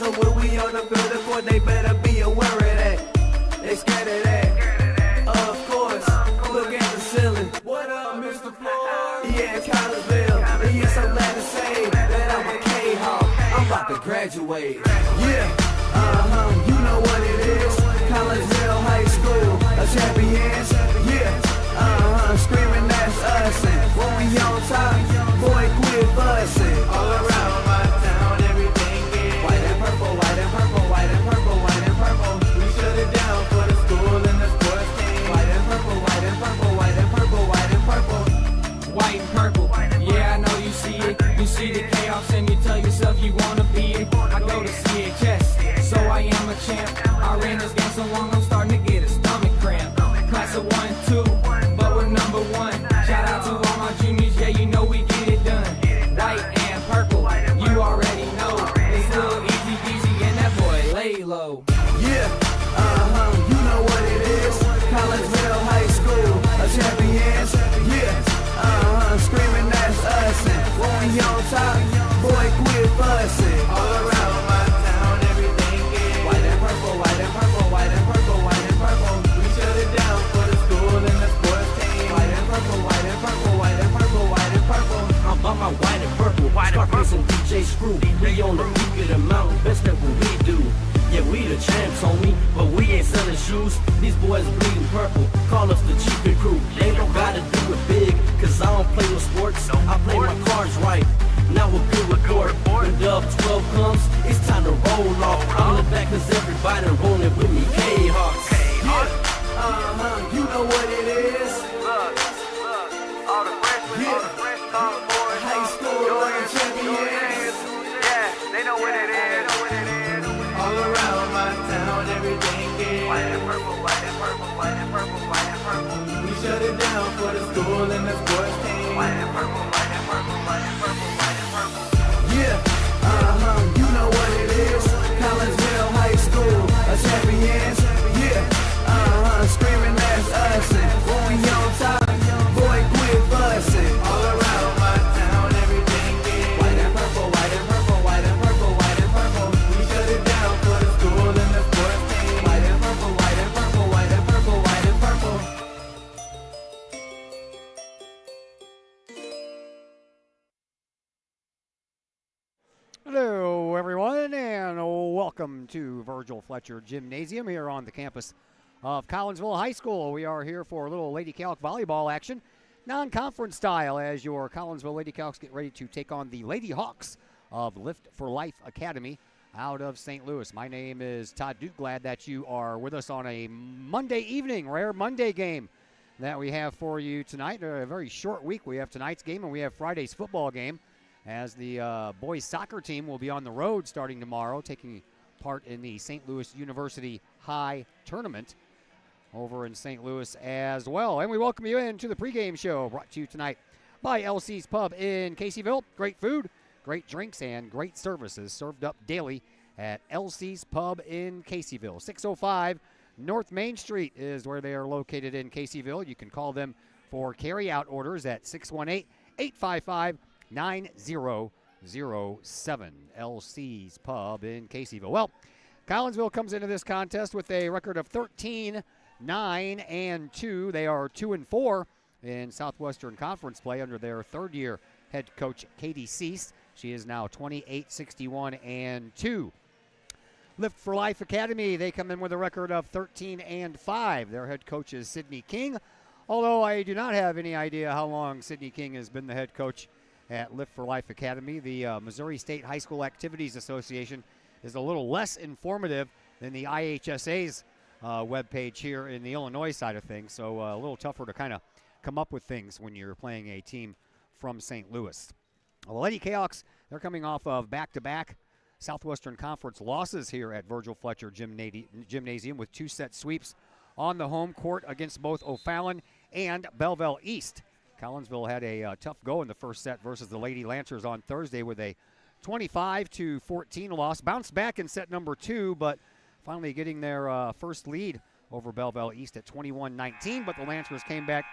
So when we on the field of court, they better be aware of that. They scared of that. Of course, look at the ceiling. What up, Mr. Floyd? Yeah, Collinsville. And yes, I'm glad to say that I'm a Kahok. I'm about to graduate. Yeah, you know what it is. Collinsville High School, a champions. Yeah, screaming that's us. And when we on top, boy, quit fussing. All around my town, everything is white and purple, white and purple, white and purple, white and purple. We shut it down for the school and the sports team. White and purple, white and purple, white and purple, white and purple. White and purple, yeah, I know you see it. You see the chaos and you tell yourself you wanna be it. I go to CHS, so I am a champ. I ran this game so long, I'm starting to get a stomach cramp. Class of 1, 2, but we're number 1. Shout out to all my juniors, yeah, you know we get it done. White and purple, you already know. It's little easy peasy and that boy lay low. Yeah, you know what it is. Collinsville High School, a champions. Yeah, screaming that's us. And when we on top, boy, quit fussing. All around my town, everything is white and purple, white and purple, white and purple, white and purple. We shut it down for the school and the sports team. White and purple, white and purple, white and purple, white and purple. I'm about my white and purple, Scarface and DJ Screw. We on the peak of the mountain, best at what we do. Yeah, we the champs, homie, but we ain't selling shoes. These boys bleeding purple, call us the cheapin' crew. They don't gotta do it big, cause I don't play with sports. I play my cards right, now we're good with court. When Dub 12 comes, it's time to roll off. I'm in the back cause everybody rolling with me, K-Hawks. Yeah, you know what it is. Look, all the freshmen, High school champions. yeah, they know what it is. All around my town, everything is White and purple, white and purple, white and purple, white and purple. we shut it down for the school and the sports team. White and purple, white and purple, white and purple, white and purple. Yeah, you know what it is. Collinsville High School, a champions. Yeah, screaming that's us. And when we on top, boy, quit fussing. All around my town, everything is white and purple, white and purple, white and purple, white and purple. We shut it down for the school and the sports team. White and purple, white and purple, white and purple, white and purple. Hello, everyone, and welcome to Virgil Fletcher Gymnasium here on the campus of Collinsville High School. We are here for a little Lady Kahok volleyball action, non-conference style, as your Collinsville Lady Kahawks get ready to take on the Lady Hawks of Lift for Life Academy out of St. Louis. My name is Todd Duke. Glad that you are with us on a Monday evening, rare Monday game that we have for you tonight. A very short week. We have tonight's game and we have Friday's football game, as the boys soccer team will be on the road starting tomorrow, taking part in the St. Louis University High Tournament over in St. Louis as well. And we welcome you into the pregame show, brought to you tonight by LC's Pub in Caseyville. Great food, great drinks, and great services served up daily at LC's Pub in Caseyville. 605 North Main Street is where they are located in Caseyville. You can call them for carry-out orders at 618-855-9007. LC's Pub in Caseyville. Well, Collinsville comes into this contest with a record of 13-9-2. They are 2-4 in Southwestern Conference play under their third-year head coach, Katie Cease. She is now 28-61-2. Lift for Life Academy, they come in with a record of 13-5. Their head coach is Sydney King, although I do not have any idea how long Sydney King has been the head coach at Lift for Life Academy. The Missouri State High School Activities Association is a little less informative than the IHSA's webpage here in the Illinois side of things, so a little tougher to kind of come up with things when you're playing a team from St. Louis. Well, the Lady Kahawks, they're coming off of back-to-back Southwestern Conference losses here at Virgil Fletcher Gymnasium with two-set sweeps on the home court against both O'Fallon and Belleville East. Collinsville had a tough go in the first set versus the Lady Lancers on Thursday with a 25-14 loss. Bounced back in set number 2, but finally getting their first lead over Belleville East at 21-19. But the Lancers came back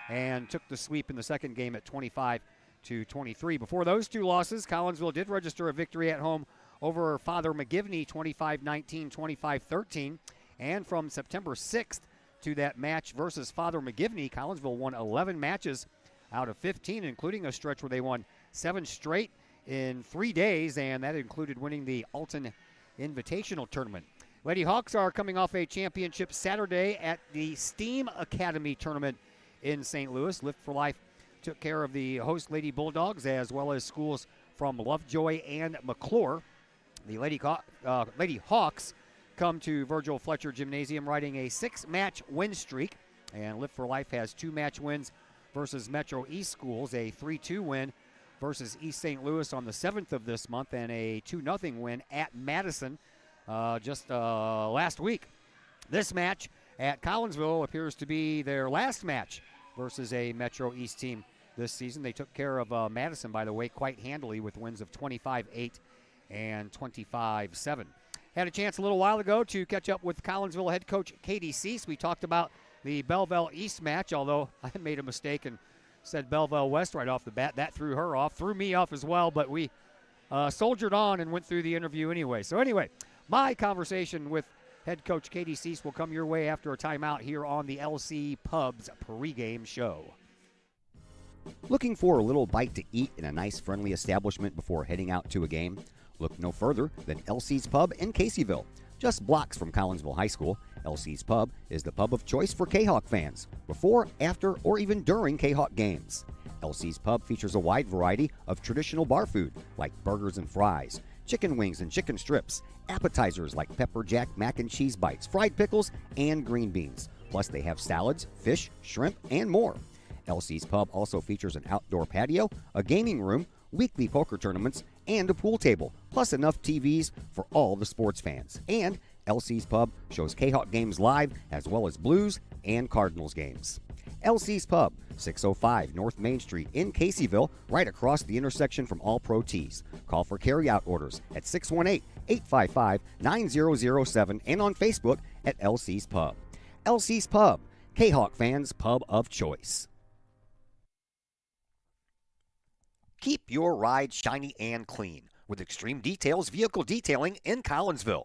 and took the sweep in the second game at 25-23. Before those two losses, Collinsville did register a victory at home over Father McGivney 25-19, 25-13. And from September 6th to that match versus Father McGivney, Collinsville won 11 matches out of 15, including a stretch where they won 7 straight in 3 days, and that included winning the Alton Invitational Tournament. Lady Hawks are coming off a championship Saturday at the Steam Academy Tournament in St. Louis. Lift for Life took care of the host Lady Bulldogs as well as schools from Lovejoy and McClure. The Lady Hawks come to Virgil Fletcher Gymnasium riding a 6-match win streak, and Lift for Life has 2-match wins versus Metro East schools, a 3-2 win versus East St. Louis on the 7th of this month, and a 2-0 win at Madison just last week. This match at Collinsville appears to be their last match versus a Metro East team this season. They took care of Madison, by the way, quite handily with wins of 25-8 and 25-7. Had a chance a little while ago to catch up with Collinsville head coach Katie Cease. We talked about the Belleville East match, although I made a mistake and said Belleville West right off the bat. That threw her off, threw me off as well, but we soldiered on and went through the interview anyway. So anyway, my conversation with head coach Katie Cease will come your way after a timeout here on the LC Pubs pregame show. Looking for a little bite to eat in a nice friendly establishment before heading out to a game? Look no further than LC's Pub in Caseyville. Just blocks from Collinsville High School, LC's Pub is the pub of choice for Kahok fans, before, after, or even during Kahok games. LC's Pub features a wide variety of traditional bar food like burgers and fries, chicken wings and chicken strips, appetizers like pepper jack mac and cheese bites, fried pickles, and green beans. Plus they have salads, fish, shrimp, and more. LC's Pub also features an outdoor patio, a gaming room, weekly poker tournaments, and a pool table, plus enough TVs for all the sports fans. And LC's Pub shows Kahok games live as well as Blues and Cardinals games. LC's Pub, 605 North Main Street in Caseyville, right across the intersection from All Pro Tees. Call for carry-out orders at 618-855-9007 and on Facebook at LC's Pub. LC's Pub, Kahok fans' pub of choice. Keep your ride shiny and clean with Extreme Details Vehicle Detailing in Collinsville.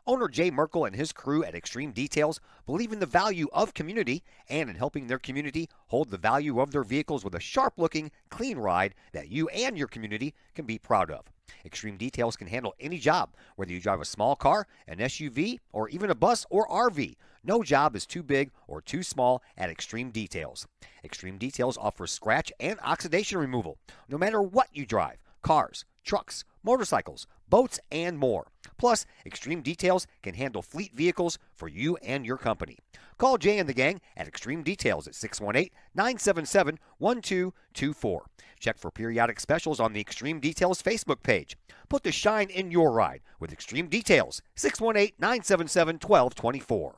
Owner Jay Merkel and his crew at Extreme Details believe in the value of community and in helping their community hold the value of their vehicles with a sharp-looking, clean ride that you and your community can be proud of. Extreme Details can handle any job, whether you drive a small car, an SUV, or even a bus or RV. No job is too big or too small at Extreme Details. Extreme Details offers scratch and oxidation removal, no matter what you drive: cars, trucks, motorcycles, boats, and more. Plus, Extreme Details can handle fleet vehicles for you and your company. Call Jay and the gang at Extreme Details at 618-977-1224. Check for periodic specials on the Extreme Details Facebook page. Put the shine in your ride with Extreme Details, 618-977-1224.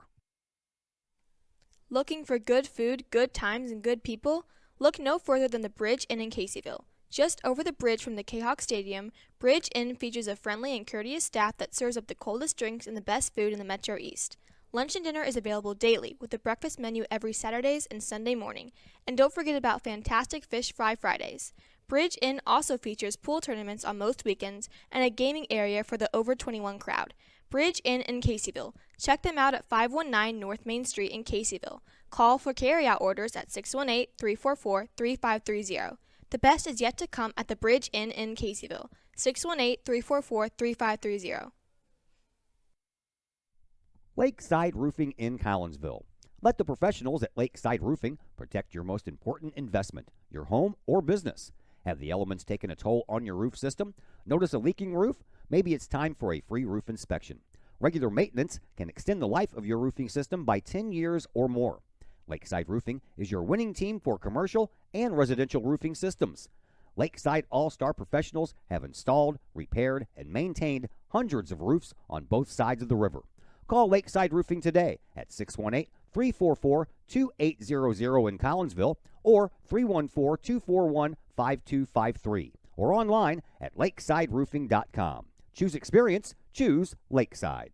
Looking for good food, good times, and good people? Look no further than the Bridge Inn in Caseyville. Just over the bridge from the Kahok Stadium, Bridge Inn features a friendly and courteous staff that serves up the coldest drinks and the best food in the Metro East. Lunch and dinner is available daily with a breakfast menu every Saturdays and Sunday morning. And don't forget about fantastic fish fry Fridays. Bridge Inn also features pool tournaments on most weekends and a gaming area for the over 21 crowd. Bridge Inn in Caseyville. Check them out at 519 North Main Street in Caseyville. Call for carry-out orders at 618-344-3530. The best is yet to come at the Bridge Inn in Caseyville, 618-344-3530. Lakeside Roofing in Collinsville. Let the professionals at Lakeside Roofing protect your most important investment, your home or business. Have the elements taken a toll on your roof system? Notice a leaking roof? Maybe it's time for a free roof inspection. Regular maintenance can extend the life of your roofing system by 10 years or more. Lakeside Roofing is your winning team for commercial and residential roofing systems. Lakeside All-Star professionals have installed, repaired, and maintained hundreds of roofs on both sides of the river. Call Lakeside Roofing today at 618-344-2800 in Collinsville or 314-241-5253 or online at lakesideroofing.com. Choose experience, choose Lakeside.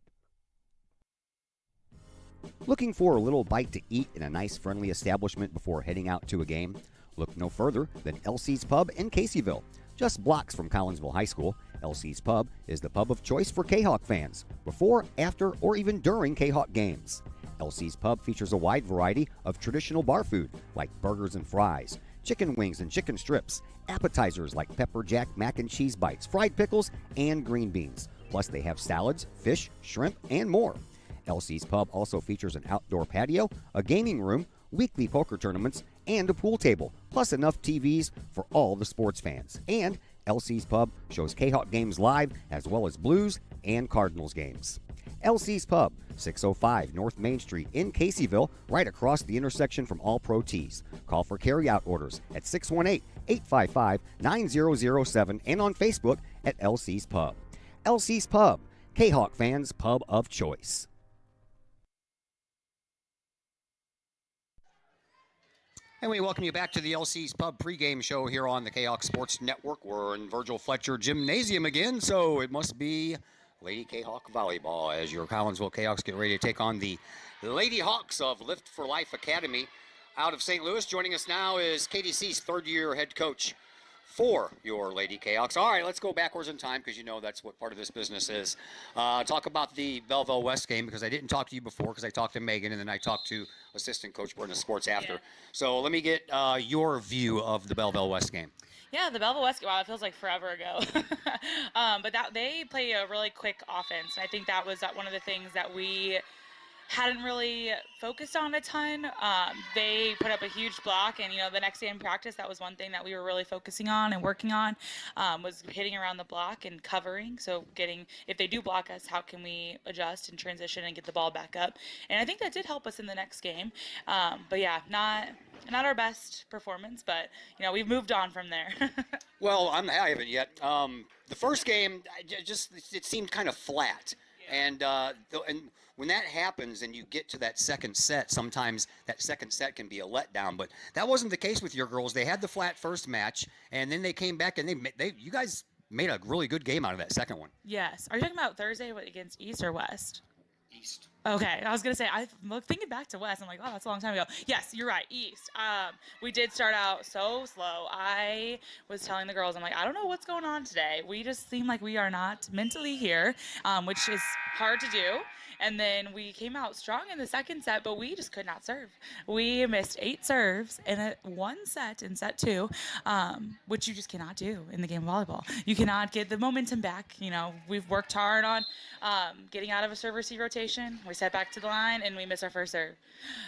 Looking for a little bite to eat in a nice friendly establishment before heading out to a game? Look no further than LC's Pub in Caseyville. Just blocks from Collinsville High School, LC's Pub is the pub of choice for Kahok fans, before, after, or even during Kahok games. LC's Pub features a wide variety of traditional bar food like burgers and fries, chicken wings and chicken strips, appetizers like pepper jack mac and cheese bites, fried pickles, and green beans. Plus they have salads, fish, shrimp, and more. LC's Pub also features an outdoor patio, a gaming room, weekly poker tournaments, and a pool table, plus enough TVs for all the sports fans. And LC's Pub shows Kahok games live as well as Blues and Cardinals games. LC's Pub, 605 North Main Street in Caseyville, right across the intersection from All Pro Tees. Call for carry-out orders at 618-855-9007 and on Facebook at LC's Pub. LC's Pub, Kahok fans' pub of choice. And we welcome you back to the LC's Pub pregame show here on the Kahok Sports Network. We're in Virgil Fletcher Gymnasium again, so it must be Lady Kahok Volleyball as your Collinsville Kahoks get ready to take on the Lady Hawks of Lift for Life Academy out of St. Louis. Joining us now is KDC's third-year head coach for your Lady Kahoks. All right, let's go backwards in time because you know that's what part of this business is. Talk about the Belleville West game because I didn't talk to you before because I talked to Megan and then I talked to assistant coach Brenda Sports after. Yeah. So let me get your view of the Belleville West game. Yeah, the Belleville West, wow, it feels like forever ago. But they play a really quick offense. And I think that was one of the things that we hadn't really focused on a ton. They put up a huge block, and the next day in practice, that was one thing that we were really focusing on and working on, was hitting around the block and covering. So if they do block us, how can we adjust and transition and get the ball back up? And I think that did help us in the next game. But yeah, not our best performance, but we've moved on from there. Well, I haven't yet. The first game, it seemed kind of flat. Yeah. And when that happens and you get to that second set, sometimes that second set can be a letdown. But that wasn't the case with your girls. They had the flat first match, and then they came back and you guys made a really good game out of that second one. Yes. Are you talking about Thursday against East or West? East. Okay, I was going to say, I'm thinking back to West. I'm like, oh, that's a long time ago. Yes, you're right, East. We did start out so slow. I was telling the girls, I'm like, I don't know what's going on today. We just seem like we are not mentally here, which is hard to do. And then we came out strong in the second set, but we just could not serve. We missed 8 serves in one set in set 2, which you just cannot do in the game of volleyball. You cannot get the momentum back. We've worked hard on getting out of a serve-receive rotation. We set back to the line, and we miss our first serve.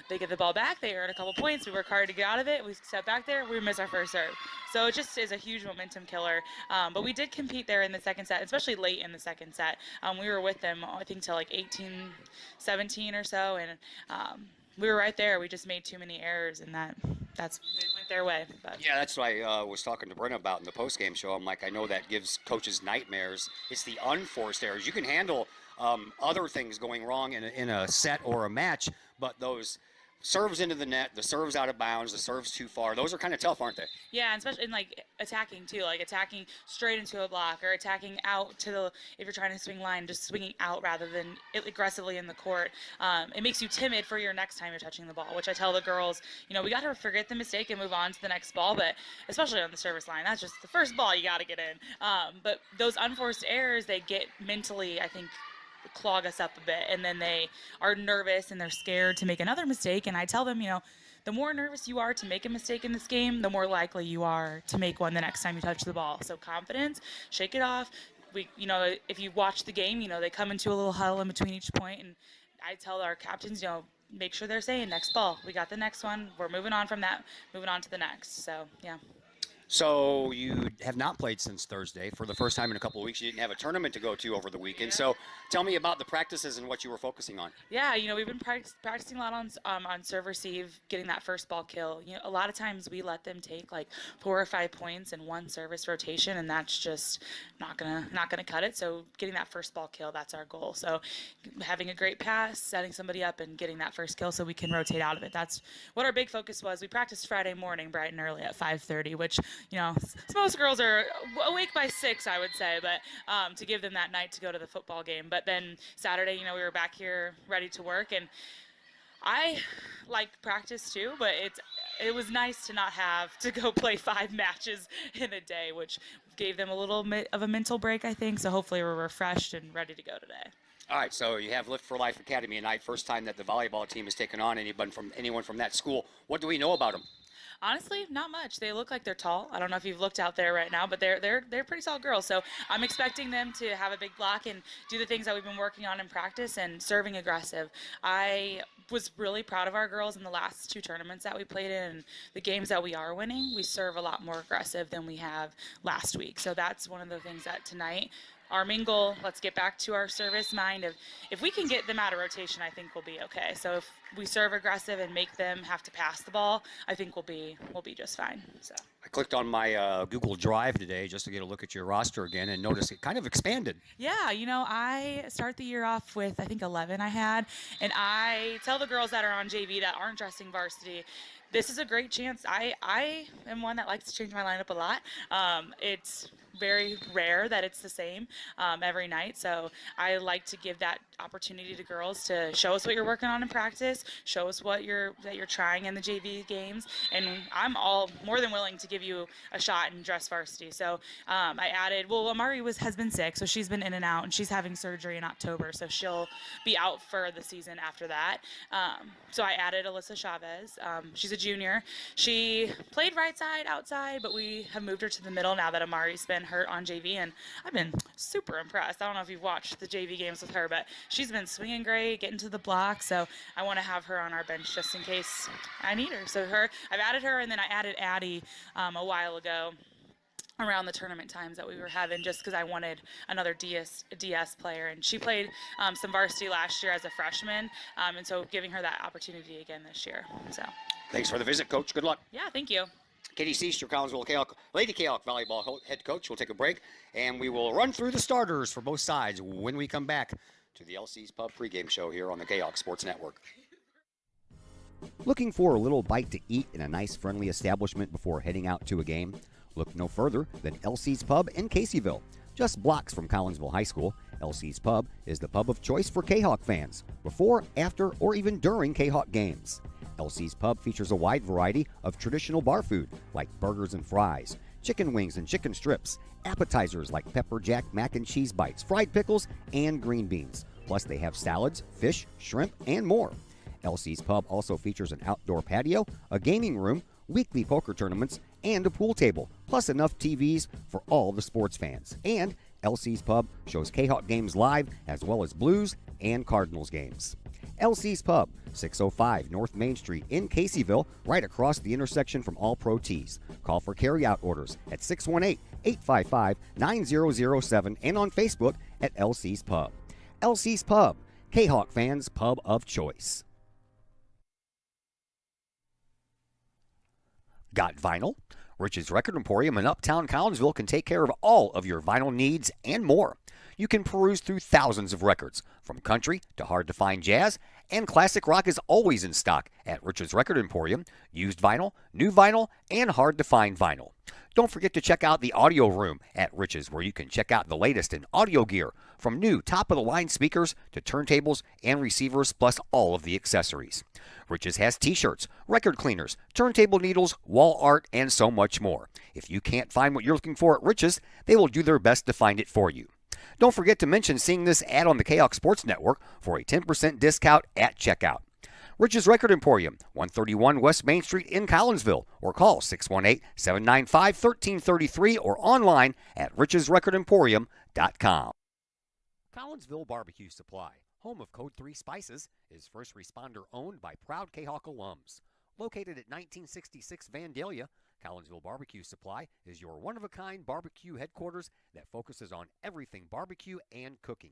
They get the ball back. They earn a couple points. We work hard to get out of it. We set back there. We miss our first serve. So it just is a huge momentum killer. But we did compete there in the second set, especially late in the second set. We were with them, I think, till like 18-17 or so, and we were right there. We just made too many errors, and it went their way. But. Yeah, that's what I was talking to Brenda about in the post-game show. I'm like, I know that gives coaches nightmares. It's the unforced errors. You can handle other things going wrong in a set or a match, but those serves into the net, the serves out of bounds, the serves too far, those are kind of tough, aren't they? Yeah, and especially in attacking too, attacking straight into a block or attacking out if you're trying to swing line, just swinging out rather than aggressively in the court. It makes you timid for your next time you're touching the ball, which I tell the girls, we got to forget the mistake and move on to the next ball, but especially on the service line, that's just the first ball you got to get in. But those unforced errors, they get mentally, I think, clog us up a bit, and then they are nervous and they're scared to make another mistake. And I tell them, the more nervous you are to make a mistake in this game, the more likely you are to make one the next time you touch the ball. So confidence, shake it off. If you watch the game, they come into a little huddle in between each point, and I tell our captains, make sure they're saying next ball, we got the next one, we're moving on from that, moving on to the next. So yeah. So you have not played since Thursday. For the first time in a couple of weeks, you didn't have a tournament to go to over the weekend. So tell me about the practices and what you were focusing on. Yeah, we've been practicing a lot on serve receive, getting that first ball kill. A lot of times we let them take 4 or 5 points in one service rotation, and that's just not gonna cut it. So getting that first ball kill, that's our goal. So having a great pass, setting somebody up, and getting that first kill so we can rotate out of it. That's what our big focus was. We practiced Friday morning bright and early at 5:30, which most girls are awake by 6, I would say, but to give them that night to go to the football game. But then Saturday, we were back here ready to work, and I like practice too, but it was nice to not have to go play 5 matches in a day, which gave them a little bit of a mental break, I think. So hopefully we're refreshed and ready to go today. All right, so you have Lift for Life Academy tonight. First time that the volleyball team has taken on anyone from that school. What do we know about them? Honestly, not much. They look like they're tall. I don't know if you've looked out there right now, but they're pretty tall girls. So I'm expecting them to have a big block and do the things that we've been working on in practice and serving aggressive. I was really proud of our girls in the last 2 tournaments that we played in, and the games that we are winning. We serve a lot more aggressive than we have last week. So that's one of the things that tonight. Our main goal, let's get back to our service mind of if we can get them out of rotation, I think we'll be okay. So if we serve aggressive and make them have to pass the ball, I think we'll be just fine. So I clicked on my Google Drive today just to get a look at your roster again and notice it kind of expanded. Yeah, I start the year off with I think 11 I had, and I tell the girls that are on JV that aren't dressing varsity, this is a great chance. I am one that likes to change my lineup a lot. It's very rare that it's the same every night, so I like to give that opportunity to girls to show us what you're working on in practice, show us what you're trying in the JV games, and I'm all more than willing to give you a shot in dress varsity. So I added, Amari has been sick, so she's been in and out, and she's having surgery in October, so she'll be out for the season after that. So I added Alyssa Chavez. She's a junior. She played right side, outside, but we have moved her to the middle now that Amari's been hurt on JV, and I've been super impressed. I don't know if you've watched the JV games with her, but she's been swinging great, getting to the block, so I want to have her on our bench just in case I need her. So I've added her, and then I added Addie a while ago around the tournament times that we were having, just because I wanted another DS player, and she played some varsity last year as a freshman, and so giving her that opportunity again this year. So Thanks for the visit, Coach. Good luck. yeah, thank you. Katie Seast, your Collinsville Kahok, Lady Kahok volleyball head coach. We'll take a break, and we will run through the starters for both sides when we come back to the LC's Pub pregame show here on the Kahok Sports Network. Looking for a little bite to eat in a nice, friendly establishment before heading out to a game? Look no further than LC's Pub in Caseyville. Just blocks from Collinsville High School, LC's Pub is the pub of choice for Kahok fans, before, after, or even during Kahok games. LC's Pub features a wide variety of traditional bar food like burgers and fries, chicken wings and chicken strips, appetizers like pepper jack mac and cheese bites, fried pickles, and green beans. Plus they have salads, fish, shrimp, and more. LC's Pub also features an outdoor patio, a gaming room, weekly poker tournaments, and a pool table, plus enough TVs for all the sports fans. And LC's Pub shows Kahok games live as well as Blues and Cardinals games. LC's Pub, 605 North Main Street in Caseyville, right across the intersection from All Pro Tees. Call for carryout orders at 618-855-9007 and on Facebook at LC's Pub. LC's Pub, Kahok fans' pub of choice. Got vinyl? Rich's Record Emporium in Uptown Collinsville can take care of all of your vinyl needs and more. You can peruse through thousands of records, from country to hard-to-find jazz, and classic rock is always in stock at Rich's Record Emporium. Used vinyl, new vinyl, and hard-to-find vinyl. Don't forget to check out the audio room at Rich's, where you can check out the latest in audio gear, from new top-of-the-line speakers to turntables and receivers, plus all of the accessories. Rich's has t-shirts, record cleaners, turntable needles, wall art, and so much more. If you can't find what you're looking for at Rich's, they will do their best to find it for you. Don't forget to mention seeing this ad on the Kahok Sports Network for a 10% discount at checkout. Rich's Record Emporium, 131 West Main Street in Collinsville, or call 618-795-1333 or online at richesrecordemporium.com. Collinsville Barbecue Supply, home of Code 3 Spices, is first responder owned by proud Kahok alums. Located at 1966 Vandalia, Collinsville Barbecue Supply is your one-of-a-kind barbecue headquarters that focuses on everything barbecue and cooking.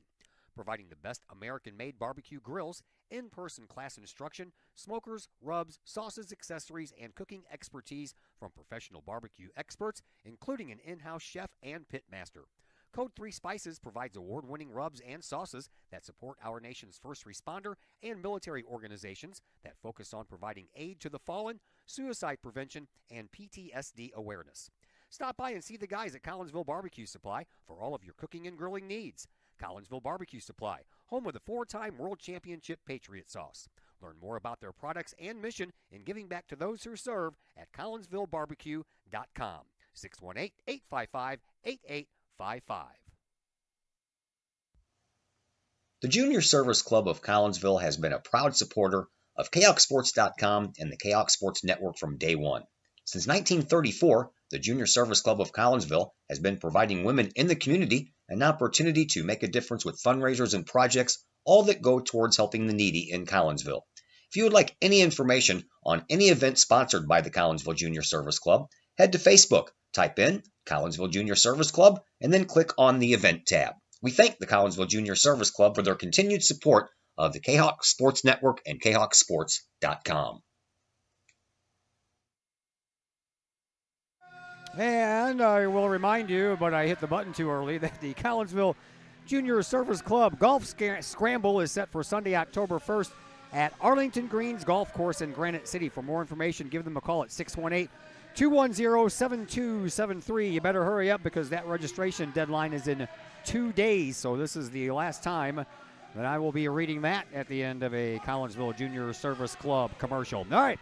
Providing the best American-made barbecue grills, in-person class instruction, smokers, rubs, sauces, accessories, and cooking expertise from professional barbecue experts, including an in-house chef and pitmaster. Code 3 Spices provides award-winning rubs and sauces that support our nation's first responder and military organizations that focus on providing aid to the fallen, suicide prevention, and PTSD awareness. Stop by and see the guys at Collinsville Barbecue Supply for all of your cooking and grilling needs. Collinsville Barbecue Supply, home of the 4-time World Championship Patriot Sauce. Learn more about their products and mission in giving back to those who serve at collinsvillebarbecue.com. 8855. The Junior Service Club of Collinsville has been a proud supporter of KahokSports.com and the Kahok Sports Network from day one. Since 1934, the Junior Service Club of Collinsville has been providing women in the community an opportunity to make a difference with fundraisers and projects, all that go towards helping the needy in Collinsville. If you would like any information on any event sponsored by the Collinsville Junior Service Club, head to Facebook, type in Collinsville Junior Service Club, and then click on the Event tab. We thank the Collinsville Junior Service Club for their continued support of the Kahok Sports Network and KahokSports.com. And I will remind you, but I hit the button too early, that the Collinsville Junior Service Club Golf Scramble is set for Sunday, October 1st at Arlington Greens Golf Course in Granite City. For more information, give them a call at 618-210-7273. You better hurry up because that registration deadline is in 2 days. So this is the last time that I will be reading that at the end of a Collinsville Junior Service Club commercial. All right,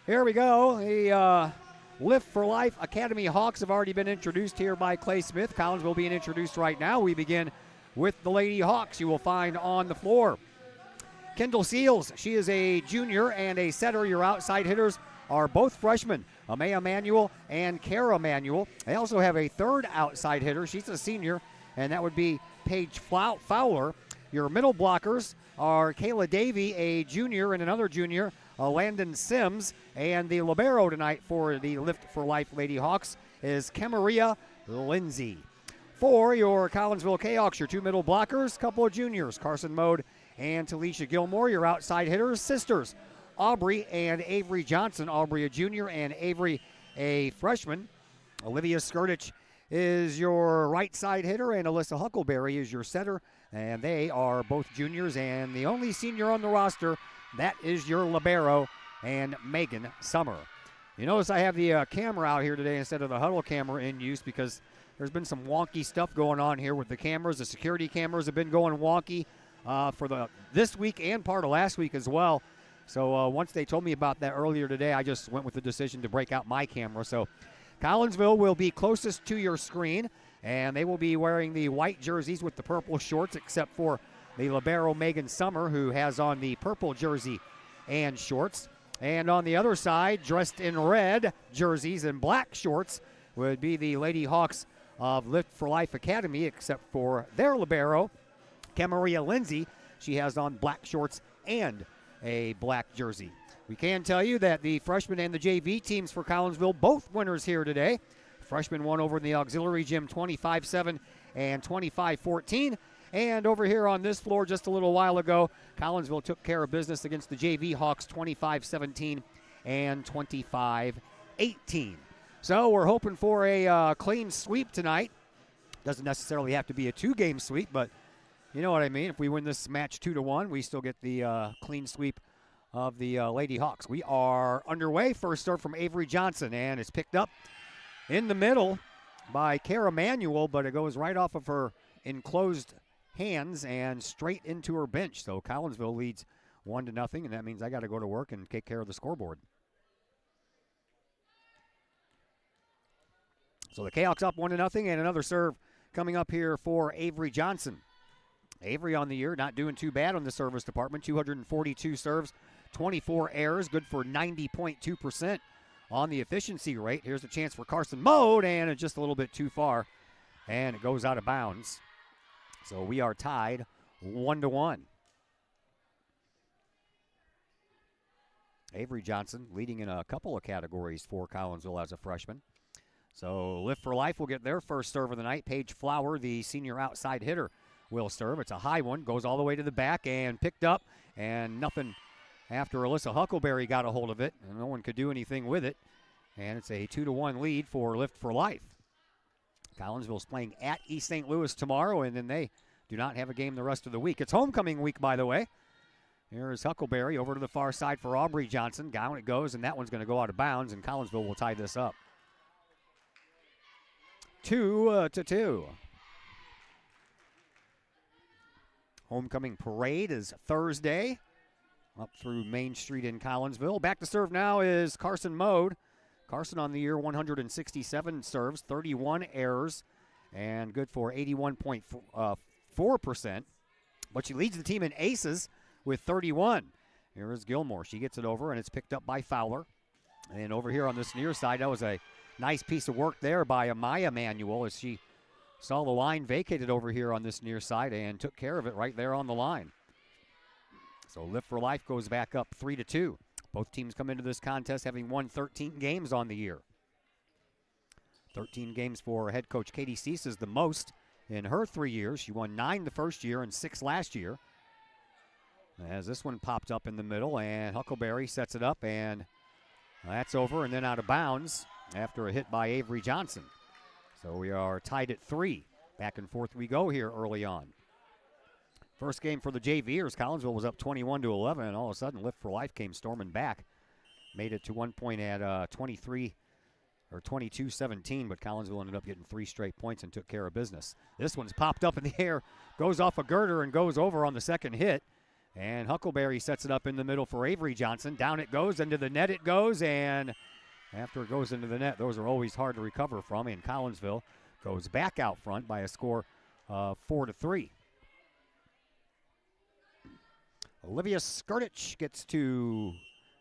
here we go. The Lift for Life Academy Hawks have already been introduced here by Clay Smith. Collinsville being introduced right now. We begin with the Lady Hawks. You will find on the floor Kendall Seals. She is a junior and a setter. Your outside hitters are both freshmen, Amaya Manuel and Kara Manuel. They also have a third outside hitter. She's a senior, and that would be Paige Fowler. Your middle blockers are Kayla Davey, a junior, and another junior, Landon Sims. And the libero tonight for the Lift for Life Lady Hawks is Camaria Lindsay. For your Collinsville Kahawks, your two middle blockers, couple of juniors, Carson Mode and Talisha Gilmore. Your outside hitters, sisters, Aubrey and Avery Johnson. Aubrey a junior and Avery a freshman. Olivia Skirtich is your right side hitter, and Alyssa Huckleberry is your setter, and they are both juniors. And the only senior on the roster, that is your libero, and Megan Summer. You notice I have the camera out here today instead of the huddle camera in use because there's been some wonky stuff going on here with the cameras. The security cameras have been going wonky for this week and part of last week as well. So once they told me about that earlier today, I just went with the decision to break out my camera. So Collinsville will be closest to your screen, and they will be wearing the white jerseys with the purple shorts, except for the libero Megan Summer, who has on the purple jersey and shorts. And on the other side, dressed in red jerseys and black shorts, would be the Lady Hawks of Lift for Life Academy, except for their libero, Camaria Lindsay. She has on black shorts and a black jersey. We can tell you that the freshman and the JV teams for Collinsville, both winners here today. Freshman won over in the auxiliary gym 25-7 and 25-14. And over here on this floor just a little while ago, Collinsville took care of business against the JV Hawks 25-17 and 25-18. So we're hoping for a clean sweep tonight. Doesn't necessarily have to be a two-game sweep, but you know what I mean. If we win this match 2-1, we still get the clean sweep of the Lady Hawks. We are underway. First serve from Avery Johnson, and it's picked up in the middle by Kara Manuel, but it goes right off of her enclosed hands and straight into her bench. So Collinsville leads 1-0, and that means I got to go to work and take care of the scoreboard. So the Kahawks up 1-0, and another serve coming up here for Avery Johnson. Avery on the year, not doing too bad on the service department. 242 serves, 24 errors, good for 90.2% on the efficiency rate. Here's a chance for Carson Mode, and it's just a little bit too far, and it goes out of bounds. So we are tied 1-1. Avery Johnson leading in a couple of categories for Collinsville as a freshman. So Lift for Life will get their first serve of the night. Paige Flower, the senior outside hitter, will serve. It's a high one, goes all the way to the back and picked up, and nothing after Alyssa Huckleberry got a hold of it, and no one could do anything with it. And it's a 2-1 lead for Lift for Life. Collinsville's playing at East St. Louis tomorrow, and then they do not have a game the rest of the week. It's homecoming week, by the way. Here is Huckleberry over to the far side for Aubrey Johnson. Down it goes, and that one's going to go out of bounds, and Collinsville will tie this up. 2-2. Homecoming parade is Thursday up through Main Street in Collinsville. Back to serve now is Carson Mode. Carson on the year, 167 serves, 31 errors, and good for 81.4%. But she leads the team in aces with 31. Here is Gilmore. She gets it over, and it's picked up by Fowler. And over here on this near side, that was a nice piece of work there by Amaya Manuel as she saw the line vacated over here on this near side and took care of it right there on the line. So Lift for Life goes back up 3-2. Both teams come into this contest having won 13 games on the year. 13 games for head coach Katie Cease is the most in her 3 years. She won 9 the first year and 6 last year. As this one popped up in the middle, and Huckleberry sets it up, and that's over and then out of bounds after a hit by Avery Johnson. So we are tied at 3. Back and forth we go here early on. First game for the JVers, Collinsville was up 21-11, and all of a sudden Lift for Life came storming back. Made it to one point at 22-17, but Collinsville ended up getting 3 straight points and took care of business. This one's popped up in the air, goes off a girder and goes over on the second hit. And Huckleberry sets it up in the middle for Avery Johnson. Down it goes, into the net it goes, and after it goes into the net, those are always hard to recover from, and Collinsville goes back out front by a score of 4-3. Olivia Skirtich gets to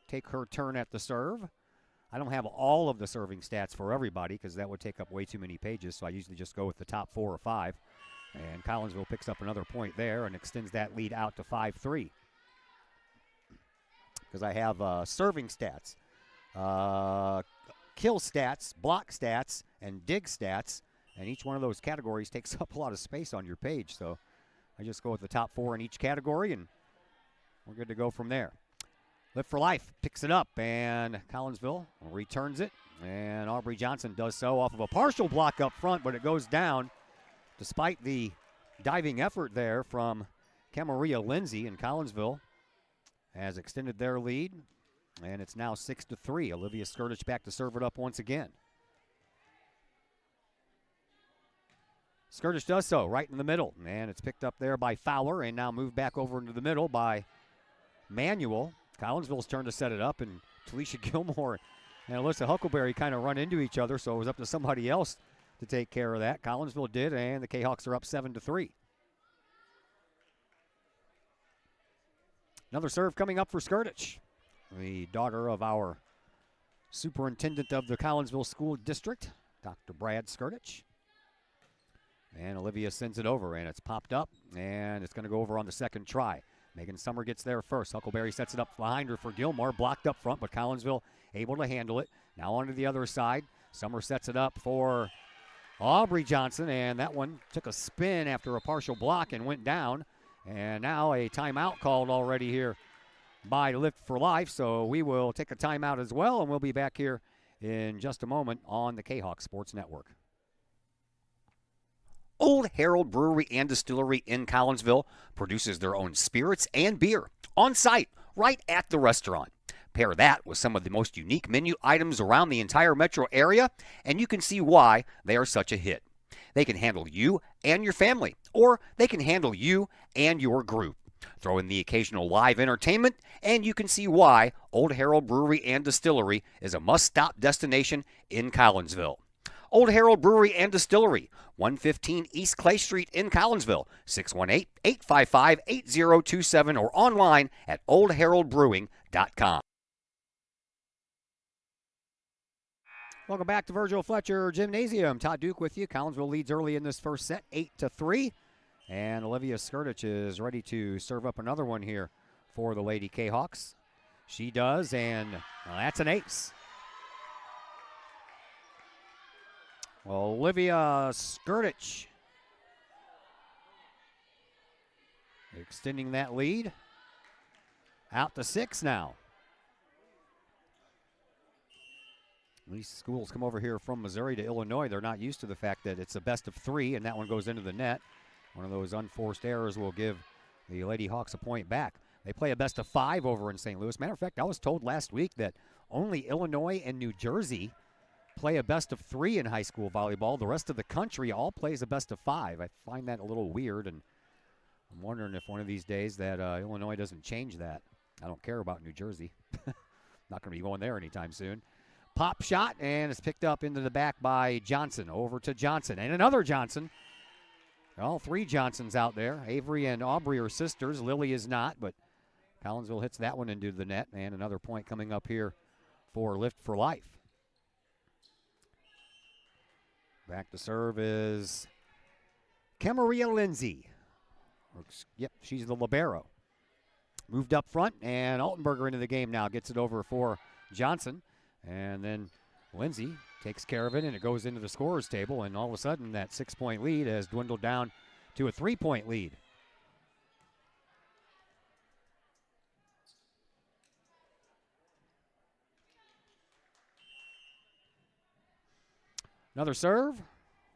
take her turn at the serve. I don't have all of the serving stats for everybody because that would take up way too many pages, so I usually just go with the top 4 or 5. And Collinsville picks up another point there and extends that lead out to 5-3. Because I have serving stats, kill stats, block stats, and dig stats. And each one of those categories takes up a lot of space on your page. So I just go with the top 4 in each category, and we're good to go from there. Lift for Life picks it up, and Collinsville returns it. And Aubrey Johnson does so off of a partial block up front, but it goes down. Despite the diving effort there from Camaria Lindsay, and Collinsville has extended their lead, and it's now 6-3. Olivia Skirtich back to serve it up once again. Skirtich does so right in the middle, and it's picked up there by Fowler and now moved back over into the middle by Manuel. Collinsville's turn to set it up, and Talisha Gilmore and Alyssa Huckleberry kind of run into each other, so it was up to somebody else to take care of that. Collinsville did, and the Kahawks are up 7-3. Another serve coming up for Skirtich, the daughter of our superintendent of the Collinsville School District, Dr. Brad Skirtich. And Olivia sends it over, and it's popped up, and it's going to go over on the second try. Megan Summer gets there first. Huckleberry sets it up behind her for Gilmore, blocked up front, but Collinsville able to handle it. Now onto the other side. Summer sets it up for Aubrey Johnson, and that one took a spin after a partial block and went down. And now a timeout called already here by Lift for Life, so we will take a timeout as well, and we'll be back here in just a moment on the Kahok Sports Network. Old Herald Brewery and Distillery in Collinsville produces their own spirits and beer on site right at the restaurant. Pair that with some of the most unique menu items around the entire metro area, and you can see why they are such a hit. They can handle you and your family, or they can handle you and your group. Throw in the occasional live entertainment, and you can see why Old Herald Brewery and Distillery is a must-stop destination in Collinsville. Old Herald Brewery and Distillery, 115 East Clay Street in Collinsville, 618-855-8027, or online at oldheraldbrewing.com. Welcome back to Virgil Fletcher Gymnasium. Todd Duke with you. Collinsville leads early in this first set, 8-3. And Olivia Skirtich is ready to serve up another one here for the Lady Kahawks. She does, and that's an ace. Olivia Skirtich extending that lead out to 6 now. These schools come over here from Missouri to Illinois. They're not used to the fact that it's a best of 3, and that one goes into the net. One of those unforced errors will give the Lady Hawks a point back. They play a best of 5 over in St. Louis. Matter of fact, I was told last week that only Illinois and New Jersey play a best of 3 in high school volleyball. The rest of the country all plays a best of 5. I find that a little weird, and I'm wondering if one of these days that Illinois doesn't change that. I don't care about New Jersey. Not going to be going there anytime soon. pop shot, and it's picked up into the back by Johnson. Over to Johnson, and another Johnson. All three Johnsons out there. Avery and Aubrey are sisters. Lily is not, but Collinsville hits that one into the net, and another point coming up here for Lift for Life. Back to serve is Camaria Lindsay. Yep, she's the libero. Moved up front, and Altenberger into the game now. Gets it over for Johnson, and then Lindsay takes care of it, and it goes into the scorer's table, and all of a sudden that 6-point lead has dwindled down to a 3-point lead. Another serve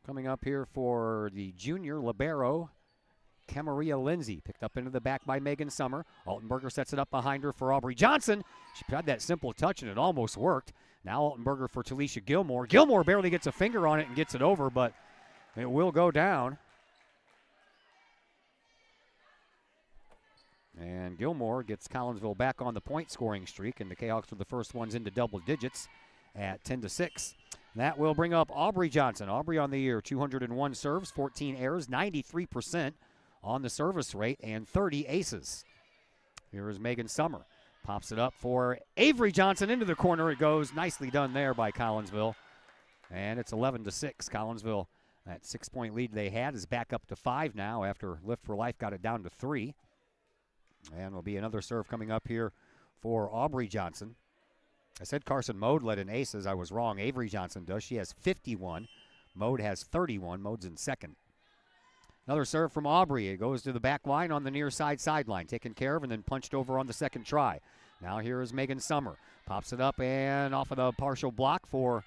coming up here for the junior libero, Camaria Lindsay. Picked up into the back by Megan Summer. Altenberger sets it up behind her for Aubrey Johnson. She had that simple touch, and it almost worked. Now Altenberger for Talisha Gilmore. Gilmore barely gets a finger on it and gets it over, but it will go down. And Gilmore gets Collinsville back on the point scoring streak, and the Kahawks were the first ones into double digits at 10-6. That will bring up Aubrey Johnson. Aubrey on the year, 201 serves, 14 errors, 93% on the service rate, and 30 aces. Here is Megan Summer. Pops it up for Avery Johnson into the corner. It goes. Nicely done there by Collinsville. And it's 11-6. Collinsville, that 6-point lead they had is back up to 5 now after Lift for Life got it down to 3. And will be another serve coming up here for Aubrey Johnson. I said Carson Mode led in aces. I was wrong. Avery Johnson does. She has 51. Mode has 31. Mode's in second. Another serve from Aubrey. It goes to the back line on the near side sideline. Taken care of and then punched over on the second try. Now here is Megan Summer. Pops it up and off of the partial block for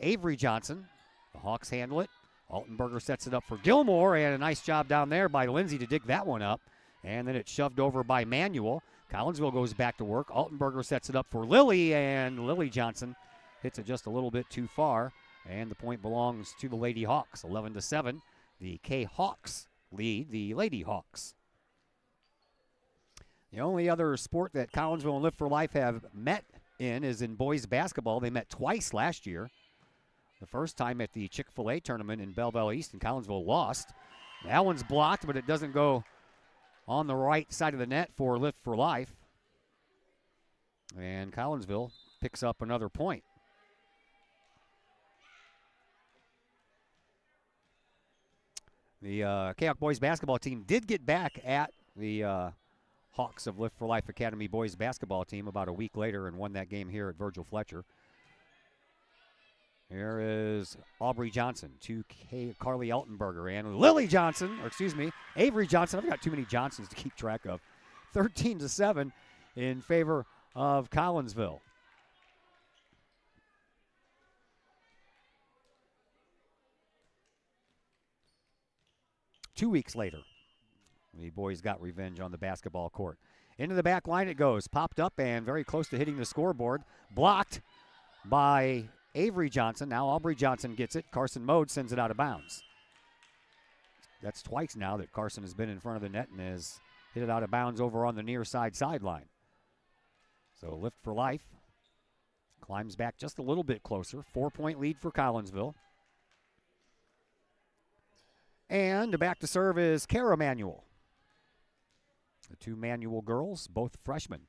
Avery Johnson. The Hawks handle it. Altenberger sets it up for Gilmore, and a nice job down there by Lindsay to dig that one up. And then it's shoved over by Manuel. Collinsville goes back to work. Altenberger sets it up for Lily, and Lily Johnson hits it just a little bit too far. And the point belongs to the Lady Hawks, 11-7. The K-Hawks lead the Lady Hawks. The only other sport that Collinsville and Lift for Life have met in is in boys basketball. They met twice last year. The first time at the Chick-fil-A tournament in Belleville East, and Collinsville lost. That one's blocked, but it doesn't go on the right side of the net for Lift for Life. And Collinsville picks up another point. The Kahok boys basketball team did get back at the Hawks of Lift for Life Academy boys basketball team about a week later and won that game here at Virgil Fletcher. Here is Aubrey Johnson to Carly Altenberger and Lily Johnson, or excuse me, Avery Johnson. I've got too many Johnsons to keep track of. 13-7 in favor of Collinsville. Two weeks later, the boys got revenge on the basketball court. Into the back line it goes. Popped up and very close to hitting the scoreboard. Blocked by Avery Johnson. Now Aubrey Johnson gets it. Carson Mode sends it out of bounds. That's twice now that Carson has been in front of the net and has hit it out of bounds over on the near side sideline. So Lift for Life climbs back just a little bit closer. 4-point lead for Collinsville. And back to serve is Kara Manuel. The two Manuel girls, both freshmen.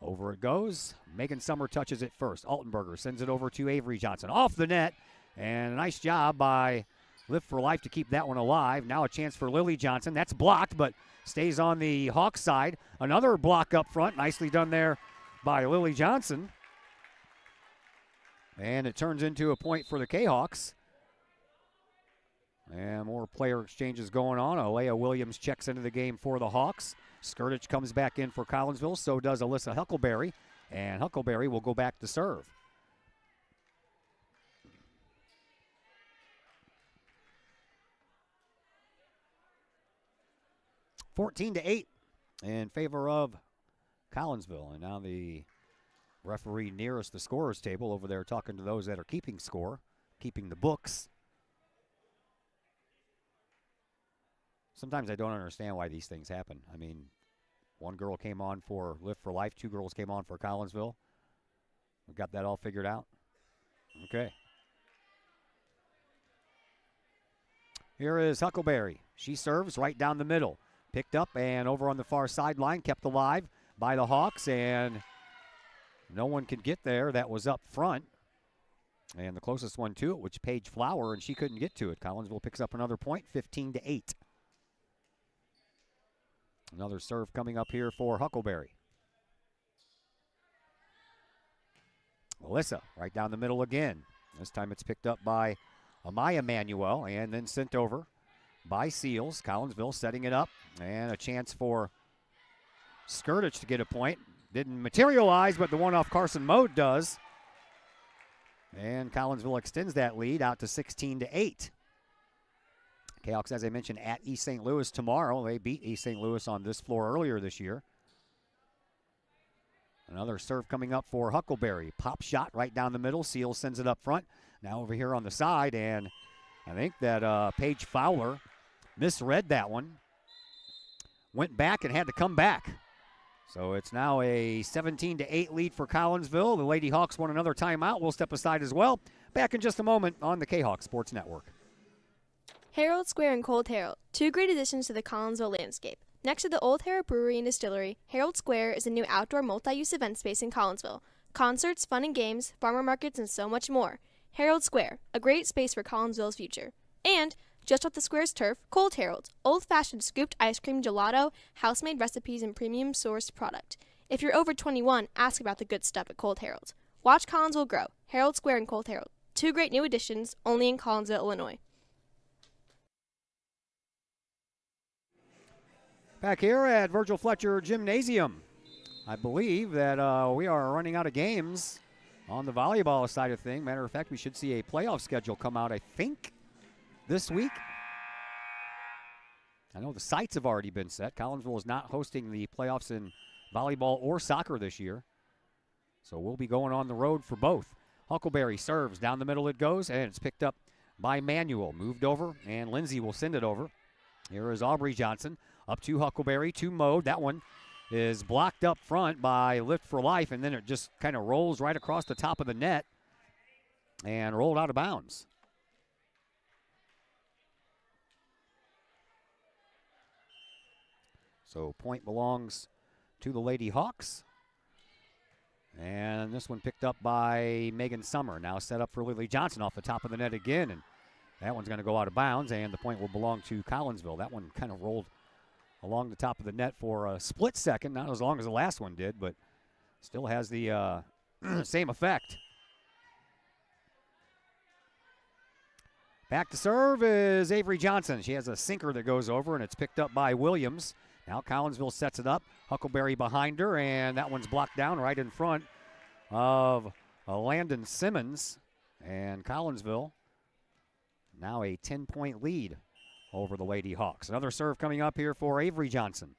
Over it goes. Megan Summer touches it first. Altenberger sends it over to Avery Johnson. Off the net. And a nice job by Lift for Life to keep that one alive. Now a chance for Lily Johnson. That's blocked, but stays on the Hawks side. Another block up front. Nicely done there by Lily Johnson. And it turns into a point for the K-Hawks. And more player exchanges going on. Alea Williams checks into the game for the Hawks. Skirtich comes back in for Collinsville. So does Alyssa Huckleberry. And Huckleberry will go back to serve. (14-8) in favor of Collinsville. And now the referee nearest the scorer's table over there talking to those that are keeping score, keeping the books. Sometimes I don't understand why these things happen. I mean, one girl came on for Lift for Life, two girls came on for Collinsville. We got that all figured out? Okay. Here is Huckleberry. She serves right down the middle. Picked up and over on the far sideline, kept alive by the Hawks, and no one could get there. That was up front. And the closest one to it was Paige Flower, and she couldn't get to it. Collinsville picks up another point, 15-8. Another serve coming up here for Huckleberry. Melissa right down the middle again. This time it's picked up by Amaya Manuel and then sent over by Seals. Collinsville setting it up, and a chance for Skirtich to get a point. Didn't materialize, but the one off Carson Mode does. And Collinsville extends that lead out to 16-8. Kahawks, as I mentioned, at East St. Louis tomorrow. They beat East St. Louis on this floor earlier this year. Another serve coming up for Huckleberry. Pop shot right down the middle. Seals sends it up front. Now over here on the side, and I think that Paige Fowler misread that one. Went back and had to come back. So it's now a 17-8 lead for Collinsville. The Lady Hawks want another timeout. We'll step aside as well. Back in just a moment on the Kahawk Sports Network. Herald Square and Cold Herald, two great additions to the Collinsville landscape. Next to the Old Herald Brewery and Distillery, Herald Square is a new outdoor multi-use event space in Collinsville. Concerts, fun and games, farmer markets, and so much more. Herald Square, a great space for Collinsville's future. And, just off the square's turf, Cold Herald, old-fashioned scooped ice cream gelato, house-made recipes, and premium sourced product. If you're over 21, ask about the good stuff at Cold Herald. Watch Collinsville grow. Herald Square and Cold Herald, two great new additions, only in Collinsville, Illinois. Back here at Virgil Fletcher Gymnasium. I believe that we are running out of games on the volleyball side of things. Matter of fact, we should see a playoff schedule come out, I think, this week. I know the sites have already been set. Collinsville is not hosting the playoffs in volleyball or soccer this year. So we'll be going on the road for both. Huckleberry serves. Down the middle it goes, and it's picked up by Manuel. Moved over, and Lindsay will send it over. Here is Aubrey Johnson. Up to Huckleberry, to Mode. That one is blocked up front by Lift for Life, and then it just kind of rolls right across the top of the net and rolled out of bounds. So point belongs to the Lady Hawks. And this one picked up by Megan Summer. Now set up for Lily Johnson off the top of the net again, and that one's going to go out of bounds, and the point will belong to Collinsville. That one kind of rolled along the top of the net for a split second, not as long as the last one did, but still has the same effect. Back to serve is Avery Johnson. She has a sinker that goes over, and it's picked up by Williams. Now Collinsville sets it up. Huckleberry behind her, and that one's blocked down right in front of Landon Simmons. And Collinsville now a 10-point lead over the Lady Hawks. Another serve coming up here for Avery Johnson.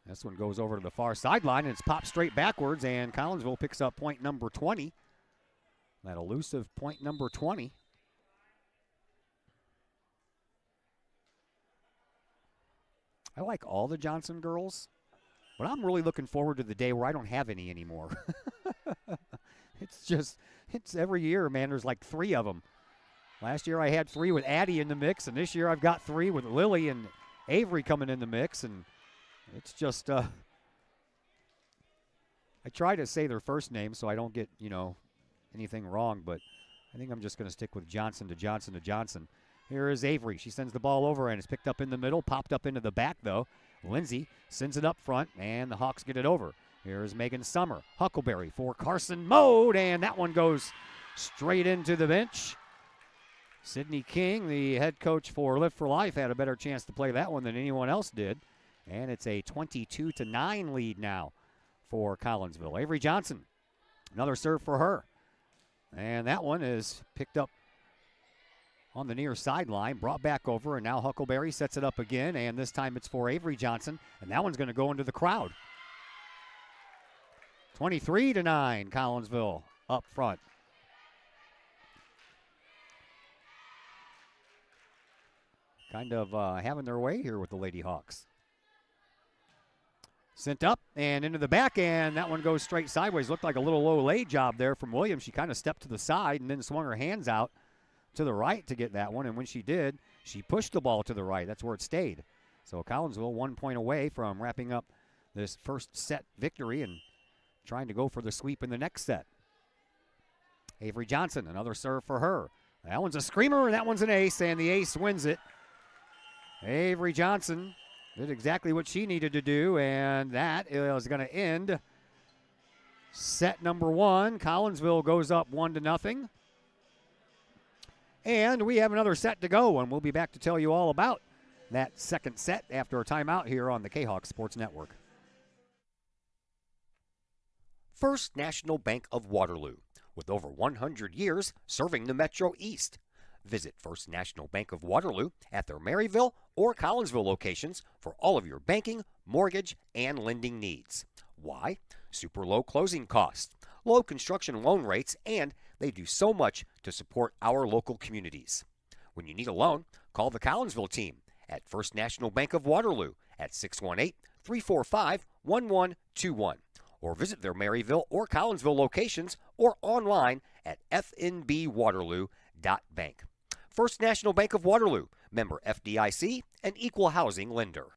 This one goes over to the far sideline, and it's popped straight backwards, and Collinsville picks up point number 20. That elusive point number 20. I like all the Johnson girls, but I'm really looking forward to the day where I don't have any anymore. It's every year, man, there's like 3 of them. Last year I had 3 with Addie in the mix, and this year I've got 3 with Lily and Avery coming in the mix, and it's just I try to say their first name so I don't get, anything wrong, but I think I'm just going to stick with Johnson to Johnson to Johnson. Here is Avery. She sends the ball over, and it's picked up in the middle, popped up into the back, though. Lindsay sends it up front, and the Hawks get it over. Here is Megan Summer. Huckleberry for Carson Mode, and that one goes straight into the bench. Sydney King, the head coach for Lift for Life, had a better chance to play that one than anyone else did. And it's a 22-9 lead now for Collinsville. Avery Johnson, another serve for her. And that one is picked up on the near sideline, brought back over, and now Huckleberry sets it up again, and this time it's for Avery Johnson, and that one's going to go into the crowd. 23-9, Collinsville up front. Kind of having their way here with the Lady Hawks. Sent up and into the back, and that one goes straight sideways. Looked like a little low lay job there from Williams. She kind of stepped to the side and then swung her hands out to the right to get that one, and when she did, she pushed the ball to the right. That's where it stayed. So Collinsville 1 point away from wrapping up this first set victory and trying to go for the sweep in the next set. Avery Johnson, another serve for her. That one's a screamer, and that one's an ace, and the ace wins it. Avery Johnson did exactly what she needed to do, and that is going to end set number 1. Collinsville goes up 1-0. And we have another set to go, and we'll be back to tell you all about that second set after a timeout here on the Kahok Sports Network. First National Bank of Waterloo, with over 100 years serving the Metro East. Visit First National Bank of Waterloo at their Maryville or Collinsville locations for all of your banking, mortgage, and lending needs. Why? Super low closing costs, low construction loan rates, and they do so much to support our local communities. When you need a loan, call the Collinsville team at First National Bank of Waterloo at 618-345-1121 or visit their Maryville or Collinsville locations or online at fnbwaterloo.bank. First National Bank of Waterloo, member FDIC, and equal housing lender.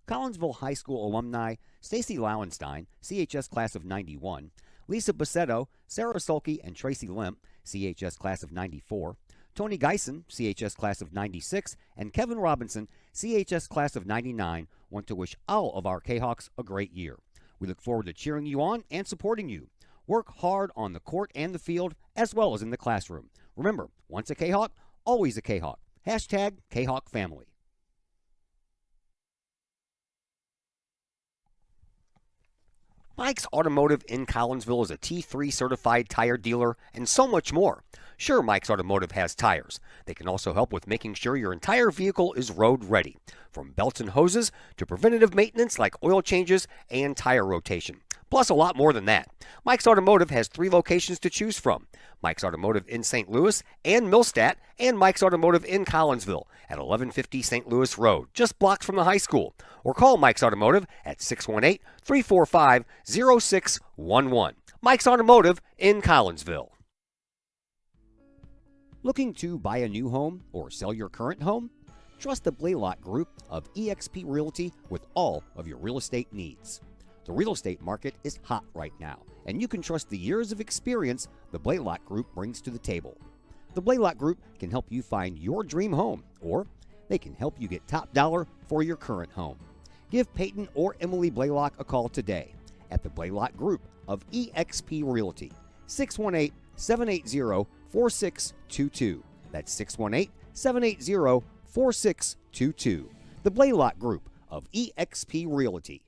Collinsville High School alumni Stacy Lauenstein, CHS class of 91, Lisa Bassetto, Sarah Sulke, and Tracy Limp, CHS class of 94, Tony Geisen, CHS class of 96, and Kevin Robinson, CHS class of 99, want to wish all of our Kahawks a great year. We look forward to cheering you on and supporting you. Work hard on the court and the field, as well as in the classroom. Remember, once a Kahawk, always a Kahawk. Hashtag Kahawk Family. Mike's Automotive in Collinsville is a T3 certified tire dealer and so much more. Sure, Mike's Automotive has tires. They can also help with making sure your entire vehicle is road ready, from belts and hoses to preventative maintenance like oil changes and tire rotation. Plus a lot more than that. Mike's Automotive has 3 locations to choose from. Mike's Automotive in St. Louis and Millstadt, and Mike's Automotive in Collinsville at 1150 St. Louis Road, just blocks from the high school. Or call Mike's Automotive at 618-345-0611. Mike's Automotive in Collinsville. Looking to buy a new home or sell your current home? Trust the Blaylock Group of eXp Realty with all of your real estate needs. The real estate market is hot right now, and you can trust the years of experience the Blaylock Group brings to the table. The Blaylock Group can help you find your dream home, or they can help you get top dollar for your current home. Give Peyton or Emily Blaylock a call today at the Blaylock Group of eXp Realty, 618-780-4622. That's 618-780-4622. The Blaylock Group of eXp Realty.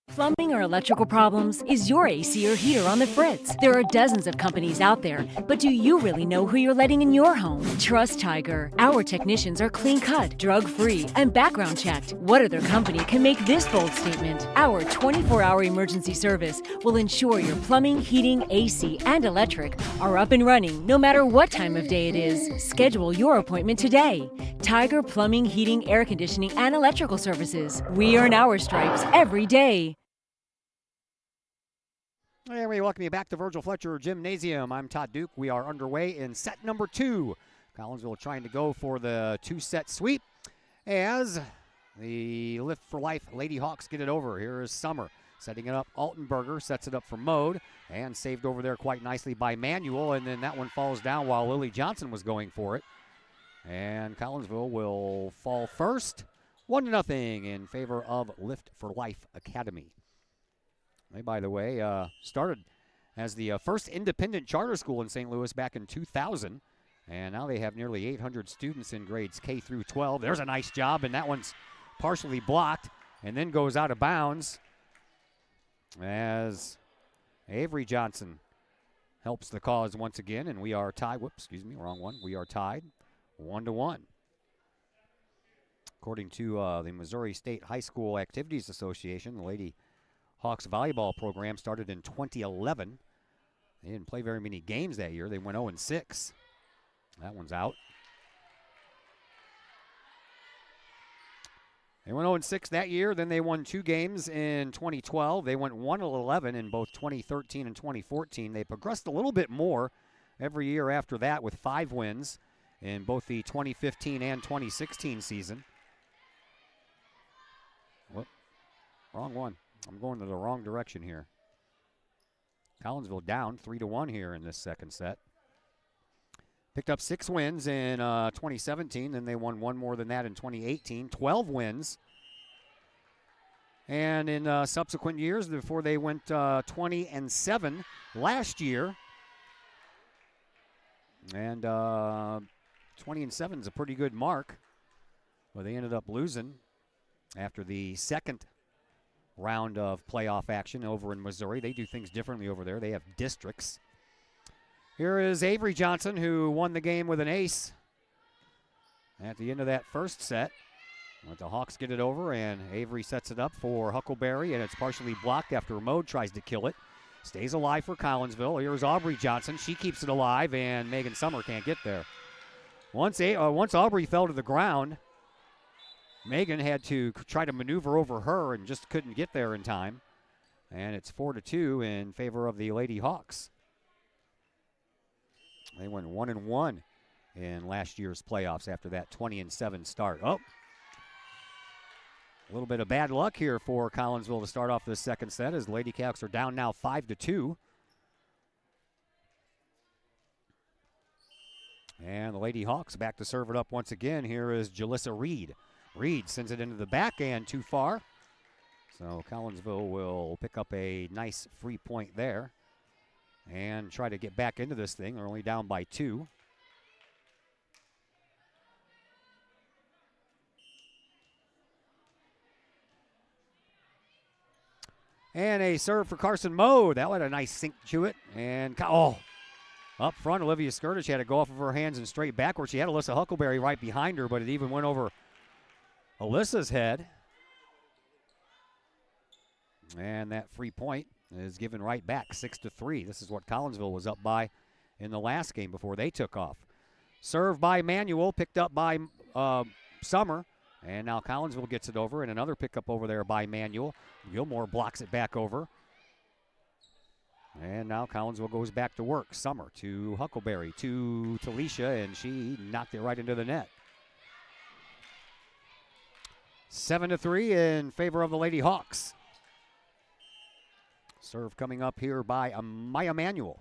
Plumbing or electrical problems? Is your AC or heater on the fritz? There are dozens of companies out there, but do you really know who you're letting in your home? Trust Tiger. Our technicians are clean-cut, drug-free, and background checked. What other company can make this bold statement? Our 24-hour emergency service will ensure your plumbing, heating, AC, and electric are up and running no matter what time of day it is. Schedule your appointment today. Tiger Plumbing, Heating, Air Conditioning, and Electrical Services. We earn our stripes every day. And we welcome you back to Virgil Fletcher Gymnasium. I'm Todd Duke. We are underway in set number 2. Collinsville trying to go for the 2-set sweep as the Lift for Life Lady Hawks get it over. Here is Summer setting it up. Altenberger sets it up for Mode and saved over there quite nicely by Manuel, and then that one falls down while Lily Johnson was going for it. And Collinsville will fall first, 1-0 in favor of Lift for Life Academy. They, by the way, started as the first independent charter school in St. Louis back in 2000, and now they have nearly 800 students in grades K through 12. There's a nice job, and that one's partially blocked and then goes out of bounds as Avery Johnson helps the cause once again, and we are tied. Whoops, excuse me, wrong one. We are tied 1-1. According to the Missouri State High School Activities Association, the Lady Hawks volleyball program started in 2011. They didn't play very many games that year. They went 0-6. That one's out. They went 0-6 that year. Then they won 2 games in 2012. They went 1-11 in both 2013 and 2014. They progressed a little bit more every year after that with 5 wins in both the 2015 and 2016 season. Whoop, wrong one. I'm going to the wrong direction here. Collinsville down 3-1 here in this second set. Picked up 6 wins in 2017, then they won 1 more than that in 2018. 12 wins. And in subsequent years, before they went 20-7 last year. And 20-7 is a pretty good mark. Well, they ended up losing after the second round of playoff action over in Missouri. They do things differently over there. They have districts. Here is Avery Johnson, who won the game with an ace at the end of that first set. Let the Hawks get it over, and Avery sets it up for Huckleberry, and it's partially blocked after Mode tries to kill it. Stays alive for Collinsville. Here's Aubrey Johnson. She keeps it alive, and Megan Summer can't get there. Once Aubrey fell to the ground, Megan had to try to maneuver over her and just couldn't get there in time. And it's 4-2 in favor of the Lady Hawks. They went 1-1 in last year's playoffs after that 20-7 start. Oh, a little bit of bad luck here for Collinsville to start off this second set as Lady Cowks are down now 5-2. And the Lady Hawks back to serve it up once again. Here is Jalissa Reed. Reed sends it into the backhand too far. So Collinsville will pick up a nice free point there and try to get back into this thing. They're only down by 2. And a serve for Carson Moe. That had a nice sink to it. And, up front, Olivia Skirtish had to go off of her hands and straight backward. She had Alyssa Huckleberry right behind her, but it even went over Alyssa's head. And that free point is given right back, 6-3. This is what Collinsville was up by in the last game before they took off. Serve by Manuel, picked up by Summer. And now Collinsville gets it over, and another pickup over there by Manuel. Gilmore blocks it back over. And now Collinsville goes back to work. Summer to Huckleberry to Talisha, and she knocked it right into the net. 7-3 in favor of the Lady Hawks. Serve coming up here by Maya Manuel.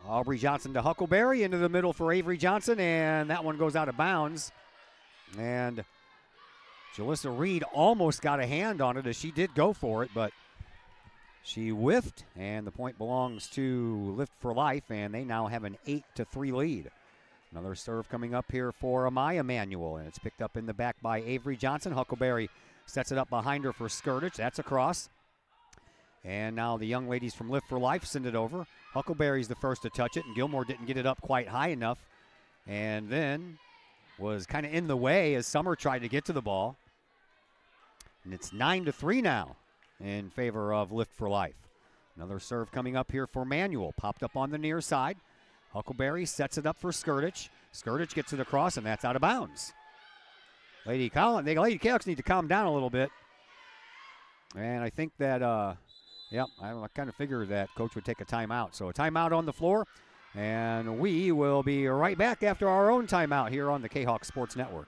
Aubrey Johnson to Huckleberry, into the middle for Avery Johnson, and that one goes out of bounds. And Jalissa Reed almost got a hand on it as she did go for it, but she whiffed, and the point belongs to Lift for Life, and they now have an 8-3 lead. Another serve coming up here for Amaya Manuel, and it's picked up in the back by Avery Johnson. Huckleberry sets it up behind her for Skirtich. That's across. And now the young ladies from Lift for Life send it over. Huckleberry's the first to touch it, and Gilmore didn't get it up quite high enough. And then was kind of in the way as Summer tried to get to the ball. And it's 9-3 now in favor of Lift for Life. Another serve coming up here for Manuel. Popped up on the near side. Huckleberry sets it up for Skirtich. Skirtich gets it across, and that's out of bounds. Lady Cowks need to calm down a little bit. And I think that, I kind of figured that Coach would take a timeout. So a timeout on the floor, and we will be right back after our own timeout here on the Kahok Sports Network.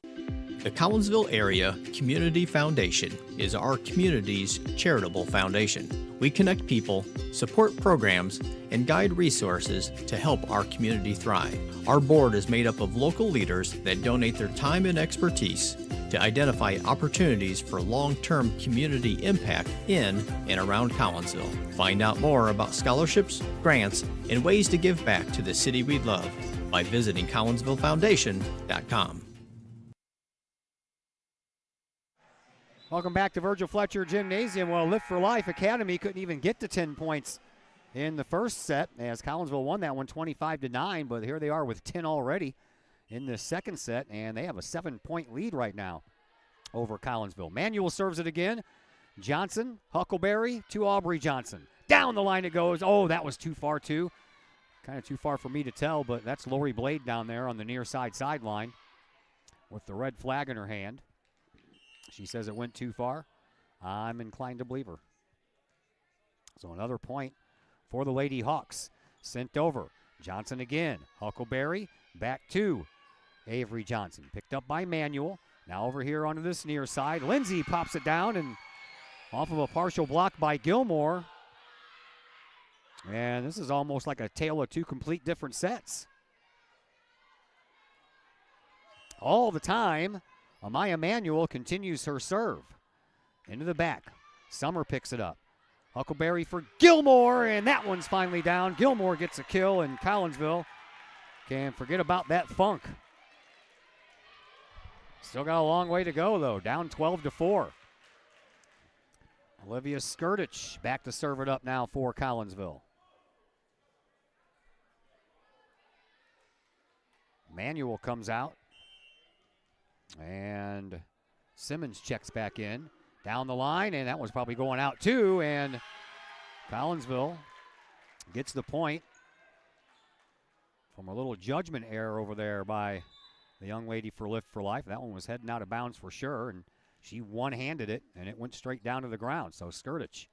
The Collinsville Area Community Foundation is our community's charitable foundation. We connect people, support programs, and guide resources to help our community thrive. Our board is made up of local leaders that donate their time and expertise to identify opportunities for long-term community impact in and around Collinsville. Find out more about scholarships, grants, and ways to give back to the city we love by visiting CollinsvilleFoundation.com. Welcome back to Virgil Fletcher Gymnasium. Well, Lift for Life Academy couldn't even get to 10 points in the first set as Collinsville won that one 25-9, but here they are with 10 already in the second set, and they have a 7-point lead right now over Collinsville. Manuel serves it again. Johnson, Huckleberry to Aubrey Johnson. Down the line it goes. Oh, that was too far too. Kind of too far for me to tell, but that's Lori Blade down there on the near side sideline. with the red flag in her hand. She says it went too far. I'm inclined to believe her. So another point for the Lady Hawks. Sent over. Johnson again. Huckleberry back to Avery Johnson. Picked up by Manuel. Now over here onto this near side. Lindsay pops it down and off of a partial block by Gilmore. And this is almost like a tale of two complete different sets. All the time, Amaya Manuel continues her serve. Into the back. Summer picks it up. Huckleberry for Gilmore, and that one's finally down. Gilmore gets a kill, and Collinsville can forget about that funk. Still got a long way to go, though. Down 12-4. Olivia Skirtich back to serve it up now for Collinsville. Manuel comes out. And Simmons checks back in. Down the line, and that one's probably going out too. And Collinsville gets the point from a little judgment error over there by the young lady for Lift for Life. That one was heading out of bounds for sure, and she one-handed it, and it went straight down to the ground. So Skirtich,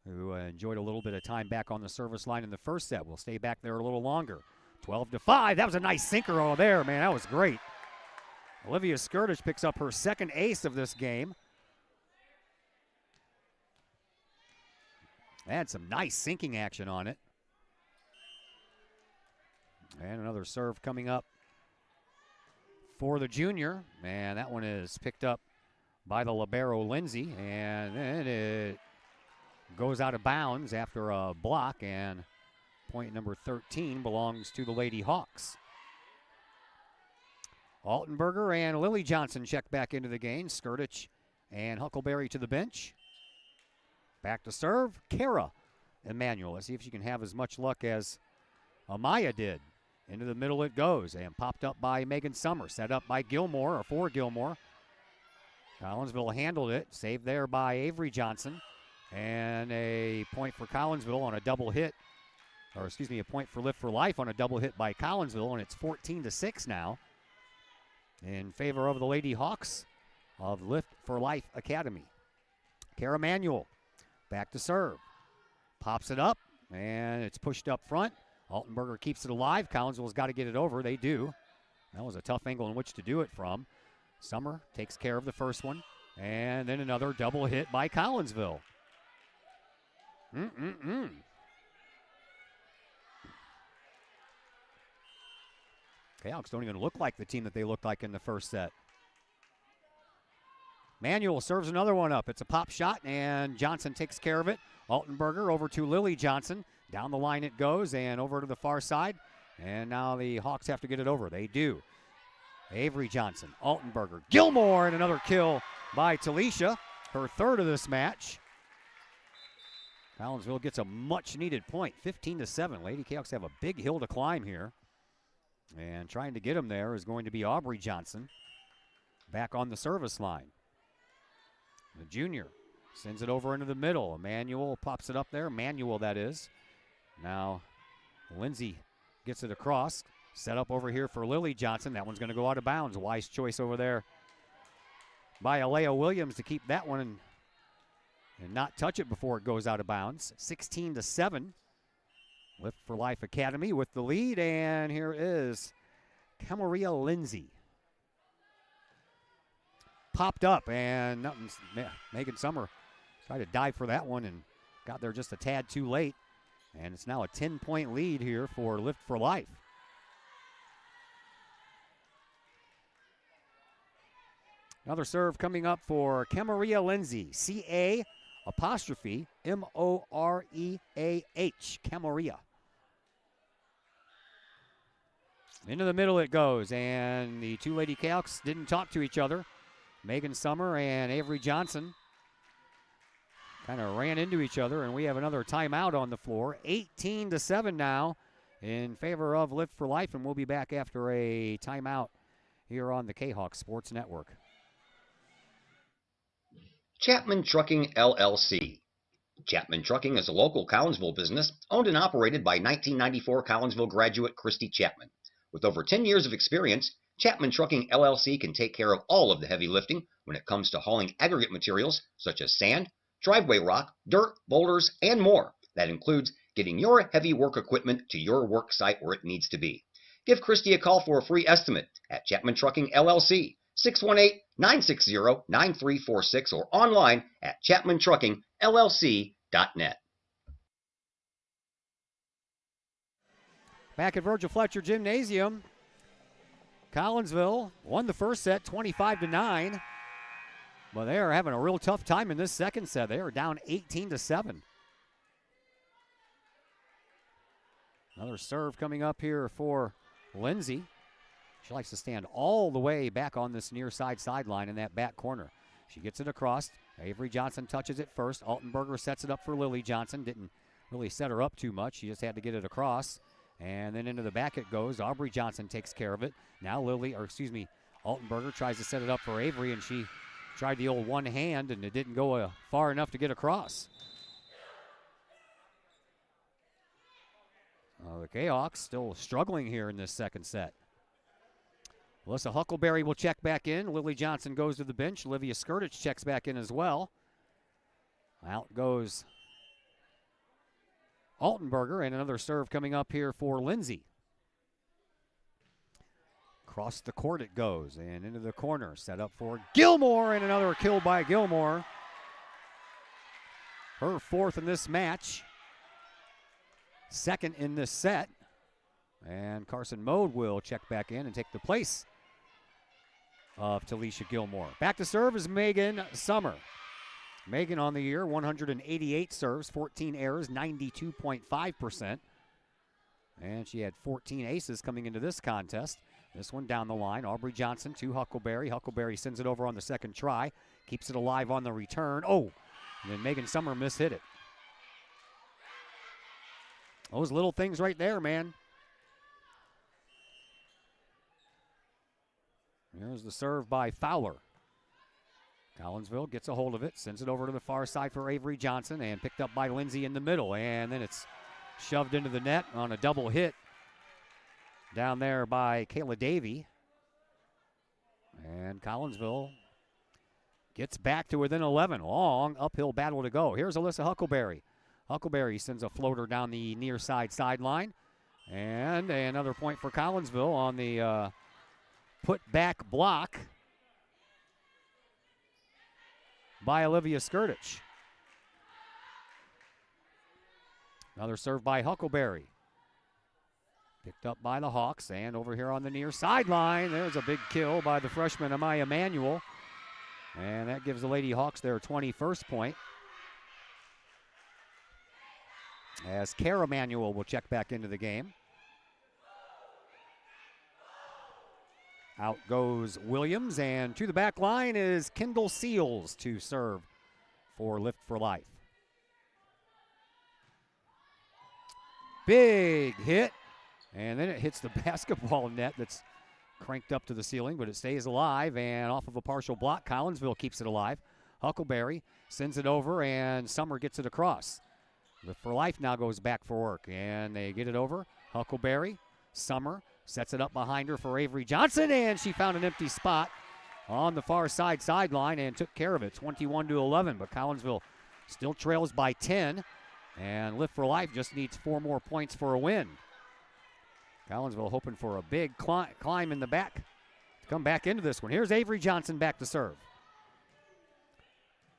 who enjoyed a little bit of time back on the service line in the first set, will stay back there a little longer. 12-5. That was a nice sinker over there, man. That was great. Olivia Skirtich picks up her second ace of this game. Had some nice sinking action on it. And another serve coming up for the junior. And that one is picked up by the libero Lindsay. And then it goes out of bounds after a block. And point number 13 belongs to the Lady Hawks. Altenberger and Lily Johnson check back into the game. Skirtich and Huckleberry to the bench. Back to serve, Kara Emmanuel. Let's see if she can have as much luck as Amaya did. Into the middle it goes, and popped up by Megan Summer. Set up by Gilmore, or for Gilmore. Collinsville handled it. Saved there by Avery Johnson. And a point for Collinsville on a double hit. Or excuse me, a point for Lift for Life on a double hit by Collinsville, and it's 14-6 now in favor of the Lady Hawks of Lift for Life Academy. Kara Manuel back to serve. Pops it up, and it's pushed up front. Altenberger keeps it alive. Collinsville's got to get it over. They do. That was a tough angle in which to do it from. Summer takes care of the first one, and then another double hit by Collinsville. Kahok don't even look like the team that they looked like in the first set. Manuel serves another one up. It's a pop shot, and Johnson takes care of it. Altenberger over to Lily Johnson. Down the line it goes, and over to the far side. And now the Hawks have to get it over. They do. Avery Johnson, Altenberger, Gilmore, and another kill by Talisha. Her third of this match. Collinsville gets a much-needed point, 15-7. Lady Cahoks have a big hill to climb here. And trying to get him there is going to be Aubrey Johnson. Back on the service line. The junior sends it over into the middle. Emmanuel pops it up there. Manuel, that is. Now, Lindsay gets it across. Set up over here for Lily Johnson. That one's going to go out of bounds. Wise choice over there by Alea Williams to keep that one and not touch it before it goes out of bounds. 16-7. Lift for Life Academy with the lead, and here is Camaria Lindsay. Popped up, and nothing's, Megan Summer tried to dive for that one and got there just a tad too late. And it's now a 10-point lead here for Lift for Life. Another serve coming up for Camaria Lindsay. C-A-M-O-R-E-A-H. Camaria. Into the middle it goes, and the two Lady Cahoks didn't talk to each other. Megan Summer and Avery Johnson kind of ran into each other, and we have another timeout on the floor. 18-7 now in favor of Lift for Life, and we'll be back after a timeout here on the Kahok Sports Network. Chapman Trucking LLC. Chapman Trucking is a local Collinsville business owned and operated by 1994 Collinsville graduate Christy Chapman. With over 10 years of experience, Chapman Trucking LLC can take care of all of the heavy lifting when it comes to hauling aggregate materials such as sand, driveway rock, dirt, boulders, and more. That includes getting your heavy work equipment to your work site where it needs to be. Give Christy a call for a free estimate at Chapman Trucking LLC, 618-960-9346, or online at chapmantruckingllc.net. Back at Virgil Fletcher Gymnasium, Collinsville won the first set 25-9, but they are having a real tough time in this second set. They are down 18-7. Another serve coming up here for Lindsay. She likes to stand all the way back on this near side sideline in that back corner. She gets it across. Avery Johnson touches it first. Altenberger sets it up for Lily Johnson. Didn't really set her up too much. She just had to get it across. And then into the back it goes. Aubrey Johnson takes care of it. Now Altenberger tries to set it up for Avery, and she tried the old one hand, and it didn't go far enough to get across. The Kahawks still struggling here in this second set. Alyssa Huckleberry will check back in. Lily Johnson goes to the bench. Olivia Skirtich checks back in as well. Out goes Altenberger, and another serve coming up here for Lindsay. Across the court it goes, and into the corner. Set up for Gilmore, and another kill by Gilmore. Her fourth in this match. Second in this set. And Carson Mode will check back in and take the place of Talisha Gilmore. Back to serve is Megan Summer. Megan on the year, 188 serves, 14 errors, 92.5%. And she had 14 aces coming into this contest. This one down the line. Aubrey Johnson to Huckleberry. Huckleberry sends it over on the second try. Keeps it alive on the return. Oh, and then Megan Summer mishit it. Those little things right there, man. Here's the serve by Fowler. Collinsville gets a hold of it, sends it over to the far side for Avery Johnson, and picked up by Lindsay in the middle. And then it's shoved into the net on a double hit down there by Kayla Davey. And Collinsville gets back to within 11. Long uphill battle to go. Here's Alyssa Huckleberry. Huckleberry sends a floater down the near side sideline. And another point for Collinsville on the put back block by Olivia Skirtich. Another serve by Huckleberry. Picked up by the Hawks, and over here on the near sideline, there's a big kill by the freshman Amaya Manuel. And that gives the Lady Hawks their 21st point. As Kara Manuel will check back into the game. Out goes Williams, and to the back line is Kendall Seals to serve for Lift for Life. Big hit, and then it hits the basketball net that's cranked up to the ceiling, but it stays alive, and off of a partial block, Collinsville keeps it alive. Huckleberry sends it over, and Summer gets it across. Lift for Life now goes back for work, and they get it over. Huckleberry, Summer, sets it up behind her for Avery Johnson, and she found an empty spot on the far side sideline and took care of it, 21-11. But Collinsville still trails by 10, and Lift for Life just needs 4 more points for a win. Collinsville hoping for a big climb in the back to come back into this one. Here's Avery Johnson back to serve.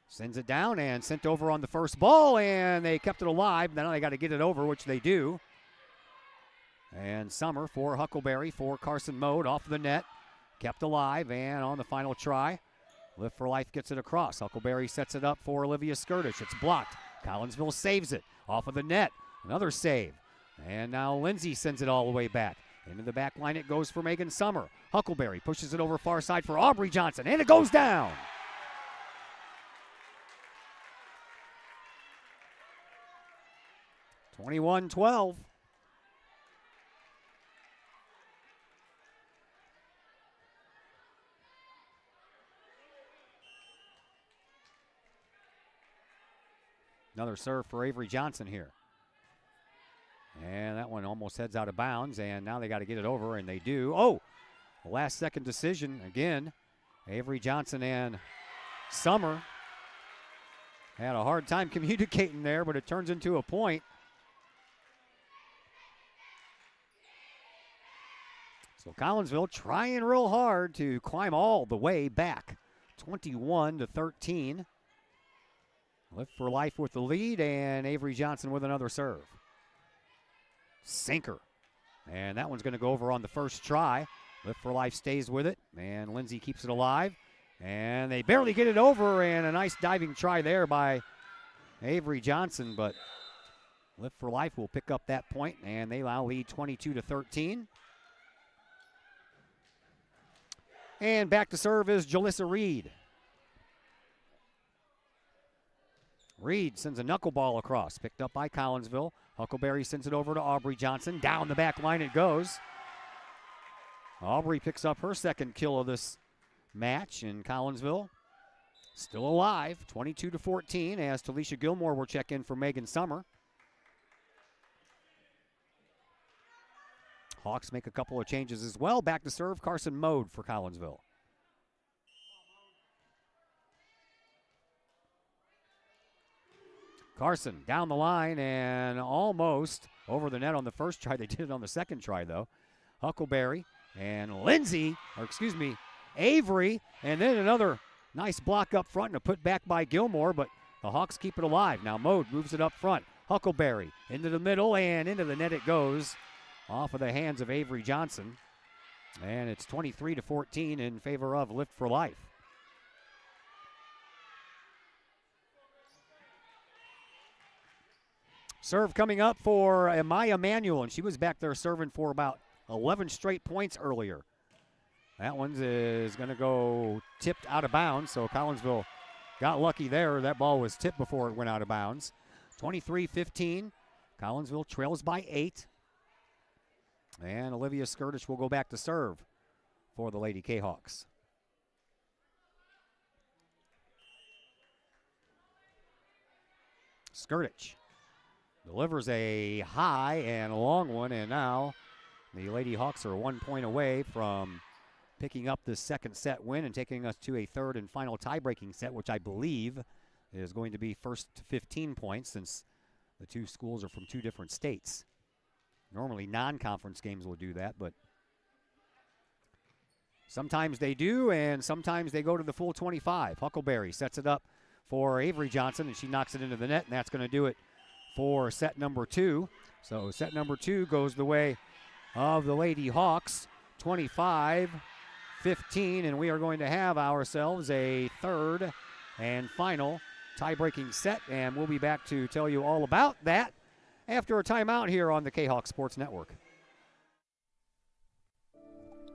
Sends it down and sent over on the first ball, and they kept it alive. Now they got to get it over, which they do. And Summer for Huckleberry for Carson Mode off the net. Kept alive, and on the final try, Lift for Life gets it across. Huckleberry sets it up for Olivia Skirtich. It's blocked. Collinsville saves it off of the net. Another save. And now Lindsay sends it all the way back. Into the back line it goes for Megan Summer. Huckleberry pushes it over far side for Aubrey Johnson, and it goes down. (21-12). Another serve for Avery Johnson here. And that one almost heads out of bounds, and now they got to get it over, and they do. Oh, last-second decision again. Avery Johnson and Summer had a hard time communicating there, but it turns into a point. So Collinsville trying real hard to climb all the way back. 21-13. Lift for Life with the lead, and Avery Johnson with another serve. Sinker. And that one's going to go over on the first try. Lift for Life stays with it, and Lindsay keeps it alive. And they barely get it over, and a nice diving try there by Avery Johnson, but Lift for Life will pick up that point, and they now lead 22-13. And back to serve is Jalissa Reed. Reed sends a knuckleball across, picked up by Collinsville. Huckleberry sends it over to Aubrey Johnson. Down the back line it goes. Aubrey picks up her second kill of this match, and Collinsville still alive, 22-14, as Talisha Gilmore will check in for Megan Summer. Hawks make a couple of changes as well. Back to serve, Carson Mode for Collinsville. Carson down the line and almost over the net on the first try. They did it on the second try, though. Huckleberry and Avery, and then another nice block up front and a put back by Gilmore, but the Hawks keep it alive. Now Mode moves it up front. Huckleberry into the middle, and into the net it goes off of the hands of Avery Johnson. And it's 23-14 in favor of Lift for Life. Serve coming up for Amaya Manuel, and she was back there serving for about 11 straight points earlier. That one is going to go tipped out of bounds, so Collinsville got lucky there. That ball was tipped before it went out of bounds. 23-15. Collinsville trails by 8. And Olivia Skirtich will go back to serve for the Lady Kahawks. Skirtich delivers a high and a long one, and now the Lady Hawks are 1 point away from picking up this second set win and taking us to a third and final tie-breaking set, which I believe is going to be first to 15 points since the two schools are from two different states. Normally non-conference games will do that, but sometimes they do, and sometimes they go to the full 25. Huckleberry sets it up for Avery Johnson, and she knocks it into the net, and that's going to do it for set number 2. So set number 2 goes the way of the Lady Hawks, 25-15, and we are going to have ourselves a third and final tie-breaking set, and we'll be back to tell you all about that after a timeout here on the Kahok Sports Network.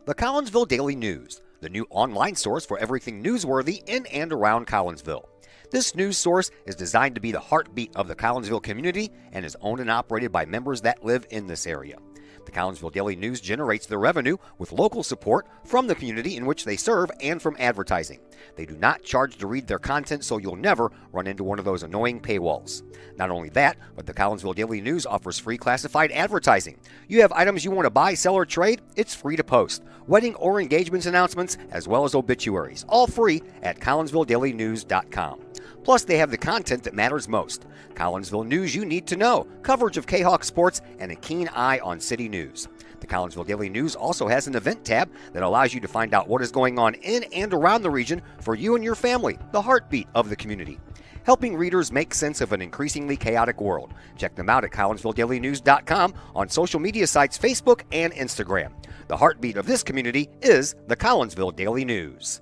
The Collinsville Daily News, the new online source for everything newsworthy in and around Collinsville. This news source is designed to be the heartbeat of the Collinsville community and is owned and operated by members that live in this area. The Collinsville Daily News generates their revenue with local support from the community in which they serve and from advertising. They do not charge to read their content, so you'll never run into one of those annoying paywalls. Not only that, but the Collinsville Daily News offers free classified advertising. You have items you want to buy, sell, or trade? It's free to post. Wedding or engagements announcements, as well as obituaries, all free at CollinsvilleDailyNews.com. Plus, they have the content that matters most. Collinsville news you need to know, coverage of Kahawk sports, and a keen eye on city news. The Collinsville Daily News also has an event tab that allows you to find out what is going on in and around the region for you and your family, the heartbeat of the community. Helping readers make sense of an increasingly chaotic world. Check them out at CollinsvilleDailyNews.com on social media sites Facebook and Instagram. The heartbeat of this community is the Collinsville Daily News.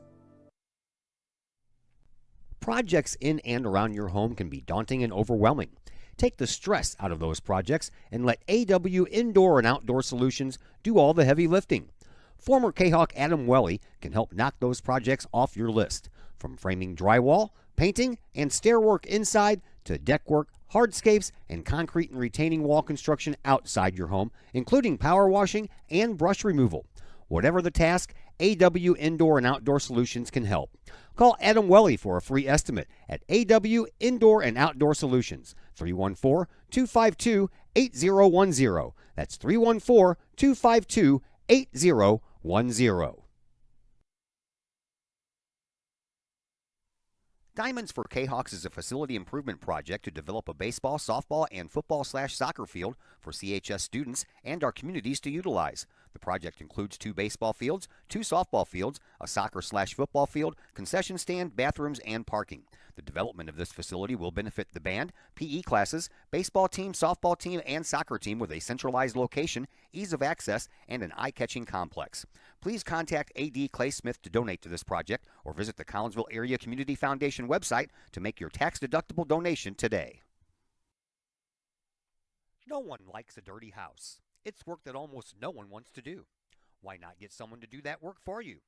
Projects in and around your home can be daunting and overwhelming. Take the stress out of those projects and let AW Indoor and Outdoor Solutions do all the heavy lifting. Former Kahawk Adam Welly can help knock those projects off your list. From framing drywall, painting, and stair work inside to deck work, hardscapes, and concrete and retaining wall construction outside your home, including power washing and brush removal. Whatever the task, AW Indoor and Outdoor Solutions can help. Call Adam Welly for a free estimate at AW Indoor and Outdoor Solutions, 314-252-8010. That's 314-252-8010. Diamonds for Kahawks is a facility improvement project to develop a baseball, softball, and football/soccer field for CHS students and our communities to utilize. The project includes 2 baseball fields, 2 softball fields, a soccer/football field, concession stand, bathrooms, and parking. The development of this facility will benefit the band, PE classes, baseball team, softball team, and soccer team with a centralized location, ease of access, and an eye-catching complex. Please contact A.D. Clay Smith to donate to this project or visit the Collinsville Area Community Foundation website to make your tax-deductible donation today. No one likes a dirty house. It's work that almost no one wants to do. Why not get someone to do that work for you?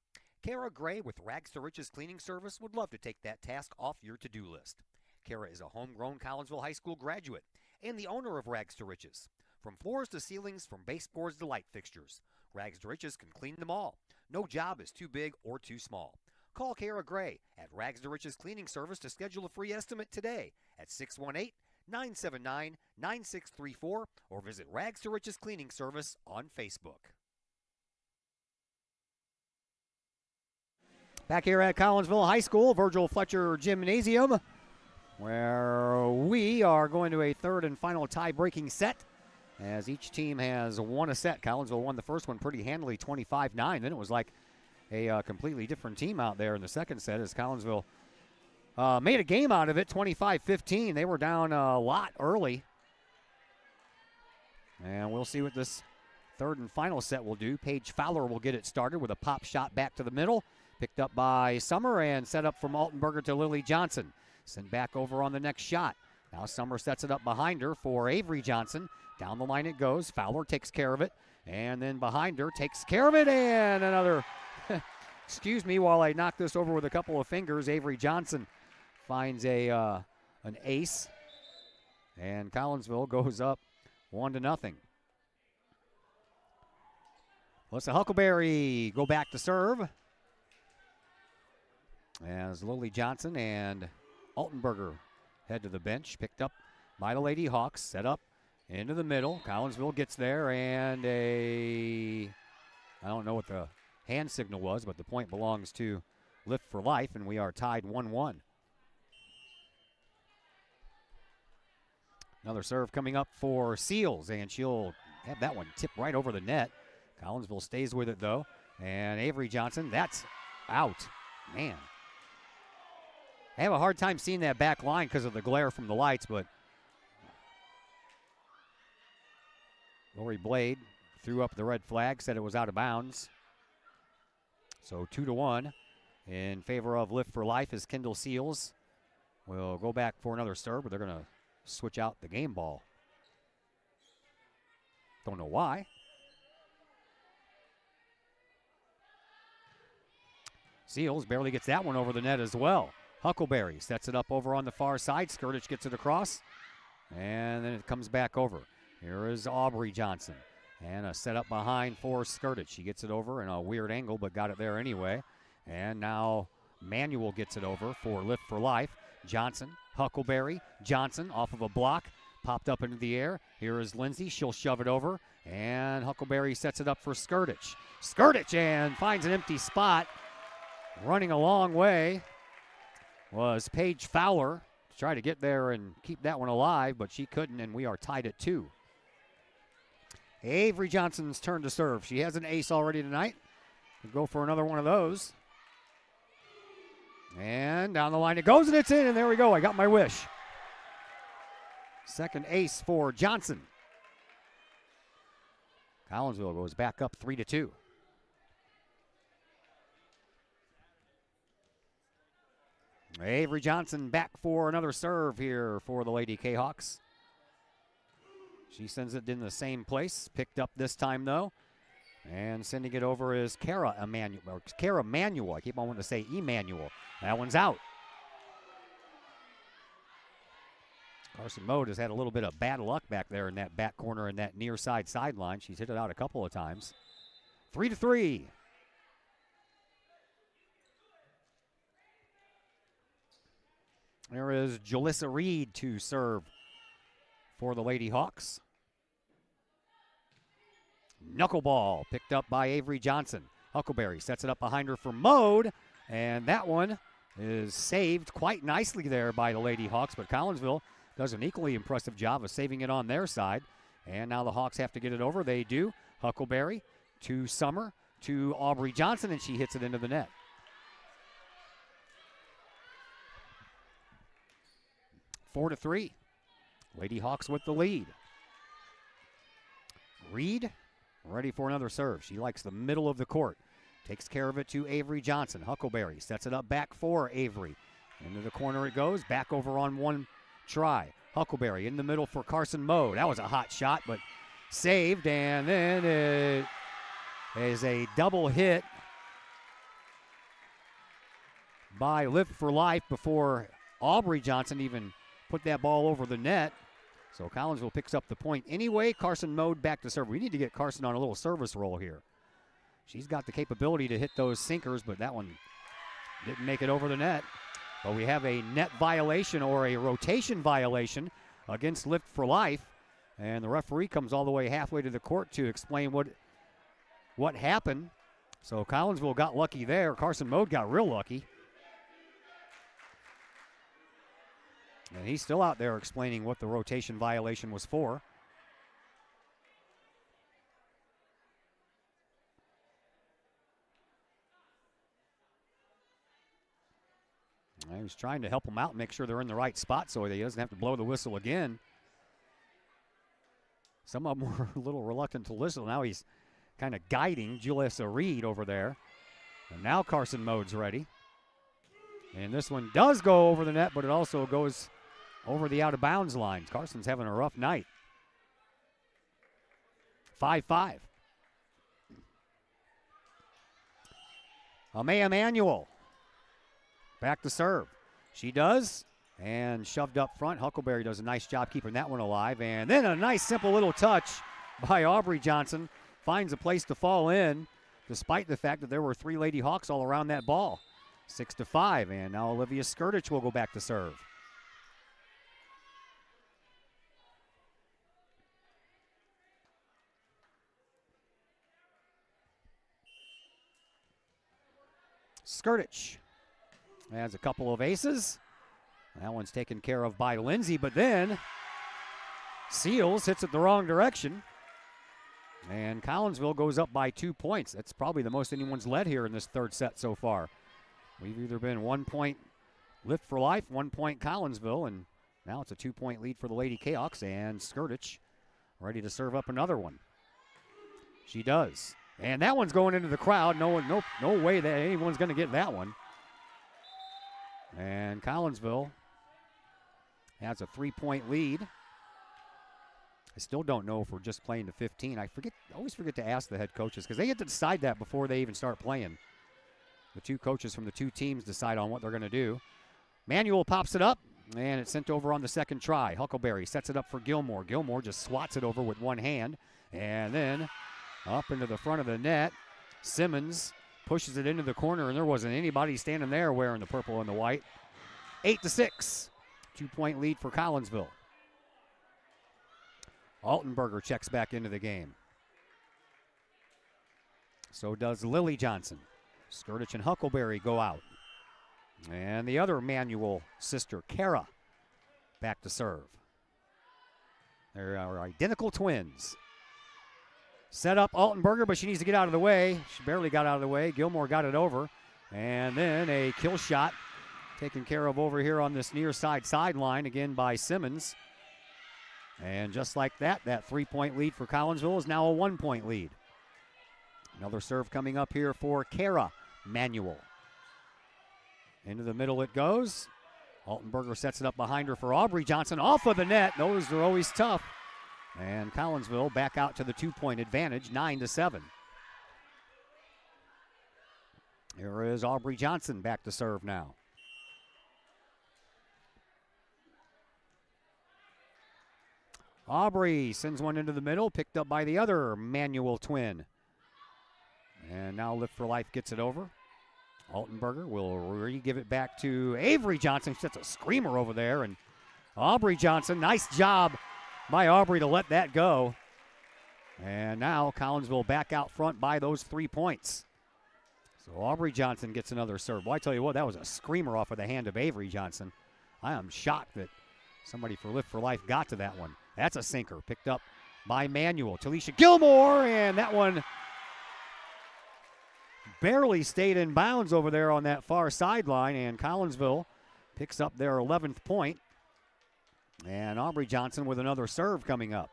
Kara Gray with Rags to Riches Cleaning Service would love to take that task off your to-do list. Kara is a homegrown Collinsville High School graduate and the owner of Rags to Riches. From floors to ceilings, from baseboards to light fixtures, Rags to Riches can clean them all. No job is too big or too small. Call Kara Gray at Rags to Riches Cleaning Service to schedule a free estimate today at 618-979-9634 or visit Rags to Riches Cleaning Service on Facebook. Back here at Collinsville High School, Virgil Fletcher Gymnasium, where we are going to a third and final tie-breaking set as each team has won a set. Collinsville won the first one pretty handily, 25-9. Then it was like a completely different team out there in the second set as Collinsville made a game out of it, 25-15. They were down a lot early. And we'll see what this third and final set will do. Paige Fowler will get it started with a pop shot back to the middle. Picked up by Summer and set up from Altenberger to Lily Johnson. Sent back over on the next shot. Now Summer sets it up behind her for Avery Johnson. Down the line it goes. Fowler takes care of it. And then behind her takes care of it. And another, excuse me while I knock this over with a couple of fingers. Avery Johnson finds an ace. And Collinsville goes up 1-0. Melissa Huckleberry go back to serve. As Lily Johnson and Altenberger head to the bench. Picked up by the Lady Hawks. Set up into the middle. Collinsville gets there and I don't know what the hand signal was, but the point belongs to Lift for Life, and we are tied 1-1. Another serve coming up for Seals, and she'll have that one tipped right over the net. Collinsville stays with it, though. And Avery Johnson, that's out. Man. I have a hard time seeing that back line because of the glare from the lights, but Lori Blade threw up the red flag, said it was out of bounds. So 2-1 in favor of Lift for Life as Kendall Seals will go back for another serve, but they're going to switch out the game ball. Don't know why. Seals barely gets that one over the net as well. Huckleberry sets it up over on the far side. Skirtich gets it across, and then it comes back over. Here is Aubrey Johnson, and a setup behind for Skirtich. She gets it over in a weird angle, but got it there anyway. And now Manuel gets it over for Lift for Life. Johnson, Huckleberry, Johnson off of a block, popped up into the air. Here is Lindsay. She'll shove it over, and Huckleberry sets it up for Skirtich. Skirtich and finds an empty spot. Running a long way was Paige Fowler to try to get there and keep that one alive, but she couldn't, and we are tied at 2. Avery Johnson's turn to serve. She has an ace already tonight. We'll go for another one of those. And down the line it goes, and it's in, and there we go. I got my wish. Second ace for Johnson. Collinsville goes back up 3-2. Avery Johnson back for another serve here for the Lady Kahawks. She sends it in the same place. Picked up this time, though. And sending it over is Kara Manuel. I keep on wanting to say Emmanuel. That one's out. Carson Mode has had a little bit of bad luck back there in that back corner and that near side sideline. She's hit it out a couple of times. 3-3. There is Jalissa Reed to serve for the Lady Hawks. Knuckleball picked up by Avery Johnson. Huckleberry sets it up behind her for Mode, and that one is saved quite nicely there by the Lady Hawks, but Collinsville does an equally impressive job of saving it on their side. And now the Hawks have to get it over. They do. Huckleberry to Summer to Aubrey Johnson, and she hits it into the net. Four to 3. Lady Hawks with the lead. Reed ready for another serve. She likes the middle of the court. Takes care of it to Avery Johnson. Huckleberry sets it up back for Avery. Into the corner it goes. Back over on one try. Huckleberry in the middle for Carson Moe. That was a hot shot, but saved. And then it is a double hit by Lift for Life before Aubrey Johnson even put that ball over the net. So Collinsville picks up the point anyway. Carson Moe back to serve. We need to get Carson on a little service roll here. She's got the capability to hit those sinkers, but that one didn't make it over the net. But we have a net violation or a rotation violation against Lift for Life. And the referee comes all the way halfway to the court to explain what happened. So Collinsville got lucky there. Carson Moe got real lucky. And he's still out there explaining what the rotation violation was for. He was trying to help them out and make sure they're in the right spot so he doesn't have to blow the whistle again. Some of them were a little reluctant to whistle. Now he's kind of guiding Julissa Reed over there. And now Carson Mode's ready. And this one does go over the net, but it also goes over the out-of-bounds line. Carson's having a rough night. 5-5. Amaya Manuel back to serve. She does, and shoved up front. Huckleberry does a nice job keeping that one alive. And then a nice simple little touch by Aubrey Johnson. Finds a place to fall in, despite the fact that there were 3 Lady Hawks all around that ball. 6-5, and now Olivia Skirtich will go back to serve. Skirtich has a couple of aces. That one's taken care of by Lindsay, but then Seals hits it the wrong direction. And Collinsville goes up by 2 points. That's probably the most anyone's led here in this third set so far. We've either been 1 point Lift for Life, 1 point Collinsville, and now it's a 2-point lead for the Lady Kahawks, and Skirtich ready to serve up another one. She does. And that one's going into the crowd. No way that anyone's going to get that one. And Collinsville has a 3-point lead. I still don't know if we're just playing to 15. I always forget to ask the head coaches because they get to decide that before they even start playing. The 2 coaches from the 2 teams decide on what they're going to do. Manuel pops it up, and it's sent over on the second try. Huckleberry sets it up for Gilmore. Gilmore just swats it over with one hand, and then up into the front of the net. Simmons pushes it into the corner, and there wasn't anybody standing there wearing the purple and the white. 8-6, 2-point lead for Collinsville. Altenberger checks back into the game. So does Lily Johnson. Skirtich and Huckleberry go out. And the other Manuel sister, Kara, back to serve. They are identical twins. Set up Altenberger, but she needs to get out of the way. She barely got out of the way. Gilmore got it over. And then a kill shot taken care of over here on this near side sideline, again by Simmons. And just like that 3-point lead for Collinsville is now a 1-point lead. Another serve coming up here for Kara Manuel. Into the middle it goes. Altenberger sets it up behind her for Aubrey Johnson. Off of the net. Those are always tough. And Collinsville back out to the 2-point advantage, 9-7. Here is Aubrey Johnson back to serve now. Aubrey sends one into the middle, picked up by the other Manuel twin. And now Lift for Life gets it over. Altenberger will re-give it back to Avery Johnson. She sets a screamer over there. And Aubrey Johnson, nice job by Aubrey to let that go. And now Collinsville back out front by those 3 points. So Aubrey Johnson gets another serve. Well, I tell you what, that was a screamer off of the hand of Avery Johnson. I am shocked that somebody for Lift for Life got to that one. That's a sinker picked up by Manuel. Talisha Gilmore, and that one barely stayed in bounds over there on that far sideline, and Collinsville picks up their 11th point. And Aubrey Johnson with another serve coming up.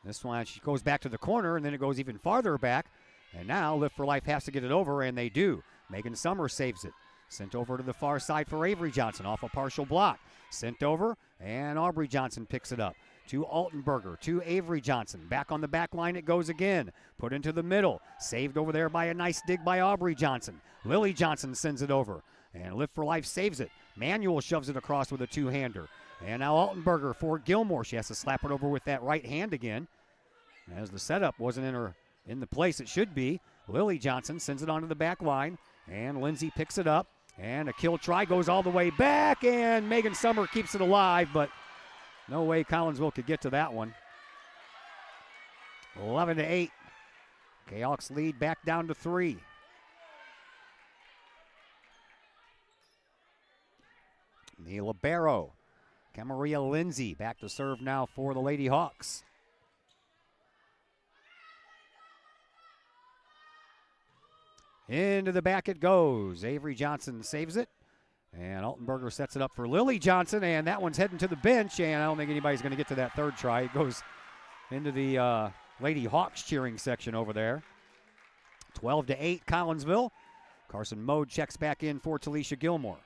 This one, she goes back to the corner, and then it goes even farther back. And now Lift for Life has to get it over, and they do. Megan Summers saves it. Sent over to the far side for Avery Johnson off a partial block. Sent over, and Aubrey Johnson picks it up. To Altenberger, to Avery Johnson. Back on the back line it goes again. Put into the middle. Saved over there by a nice dig by Aubrey Johnson. Lily Johnson sends it over. And Lift for Life saves it. Manuel shoves it across with a two-hander. And now Altenberger for Gilmore. She has to slap it over with that right hand again. As the setup wasn't in the place it should be. Lily Johnson sends it onto the back line. And Lindsay picks it up. And a kill try goes all the way back. And Megan Summer keeps it alive, but no way Collinsville could get to that one. 11-8. Kahok's lead back down to 3. The libero, Camaria Lindsay, back to serve now for the Lady Hawks. Into the back it goes. Avery Johnson saves it. And Altenberger sets it up for Lily Johnson, and that one's heading to the bench, and I don't think anybody's going to get to that third try. It goes into the Lady Hawks cheering section over there. 12-8, Collinsville. Carson Mode checks back in for Talisha Gilmore.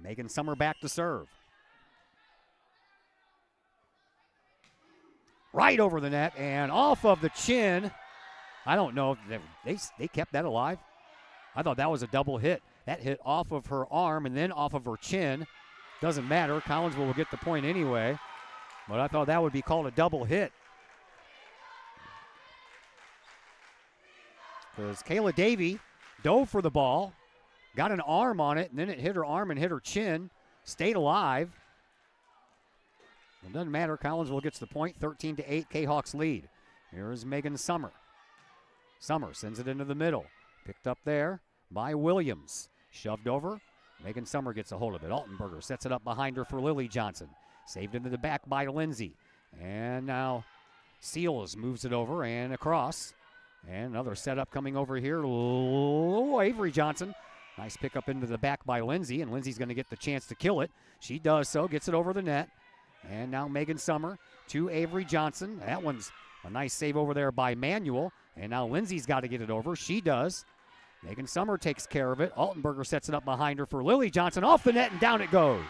Megan Summer back to serve. Right over the net and off of the chin. I don't know if they kept that alive. I thought that was a double hit. That hit off of her arm and then off of her chin. Doesn't matter. Collinsville will get the point anyway. But I thought that would be called a double hit. Because Kayla Davey dove for the ball, got an arm on it, and then it hit her arm and hit her chin, stayed alive. It doesn't matter. Collinsville gets the point. 13-8, Kahawks lead. Here is Megan Summer. Summer sends it into the middle. Picked up there by Williams. Shoved over. Megan Summer gets a hold of it. Altenberger sets it up behind her for Lily Johnson. Saved into the back by Lindsay. And now Seals moves it over and across. And another setup coming over here. Avery Johnson. Nice pickup into the back by Lindsay, and Lindsay's going to get the chance to kill it. She does so, gets it over the net. And now Megan Summer to Avery Johnson. That one's a nice save over there by Manuel. And now Lindsay's got to get it over. She does. Megan Summer takes care of it. Altenberger sets it up behind her for Lily Johnson. Off the net and down it goes.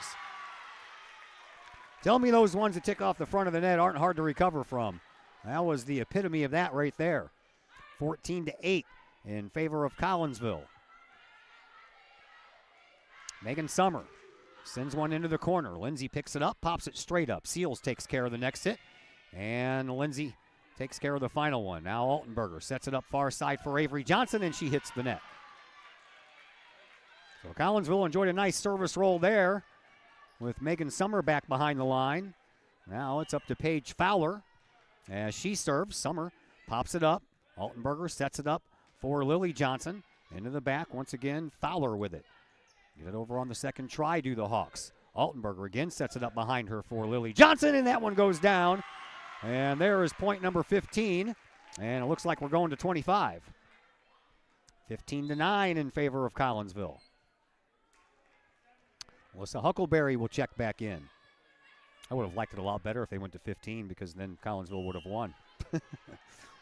Tell me those ones that tick off the front of the net aren't hard to recover from. That was the epitome of that right there. 14-8 in favor of Collinsville. Megan Summer sends one into the corner. Lindsay picks it up, pops it straight up. Seals takes care of the next hit. And Lindsay takes care of the final one. Now Altenberger sets it up far side for Avery Johnson, and she hits the net. So Collinsville enjoyed a nice service roll there with Megan Summer back behind the line. Now it's up to Paige Fowler as she serves. Summer pops it up. Altenberger sets it up for Lily Johnson. Into the back, once again, Fowler with it. Get it over on the second try, do the Hawks. Altenberger again sets it up behind her for Lily Johnson, and that one goes down. And there is point number 15, and it looks like we're going to 25. 15-9 in favor of Collinsville. Melissa Huckleberry will check back in. I would have liked it a lot better if they went to 15 because then Collinsville would have won.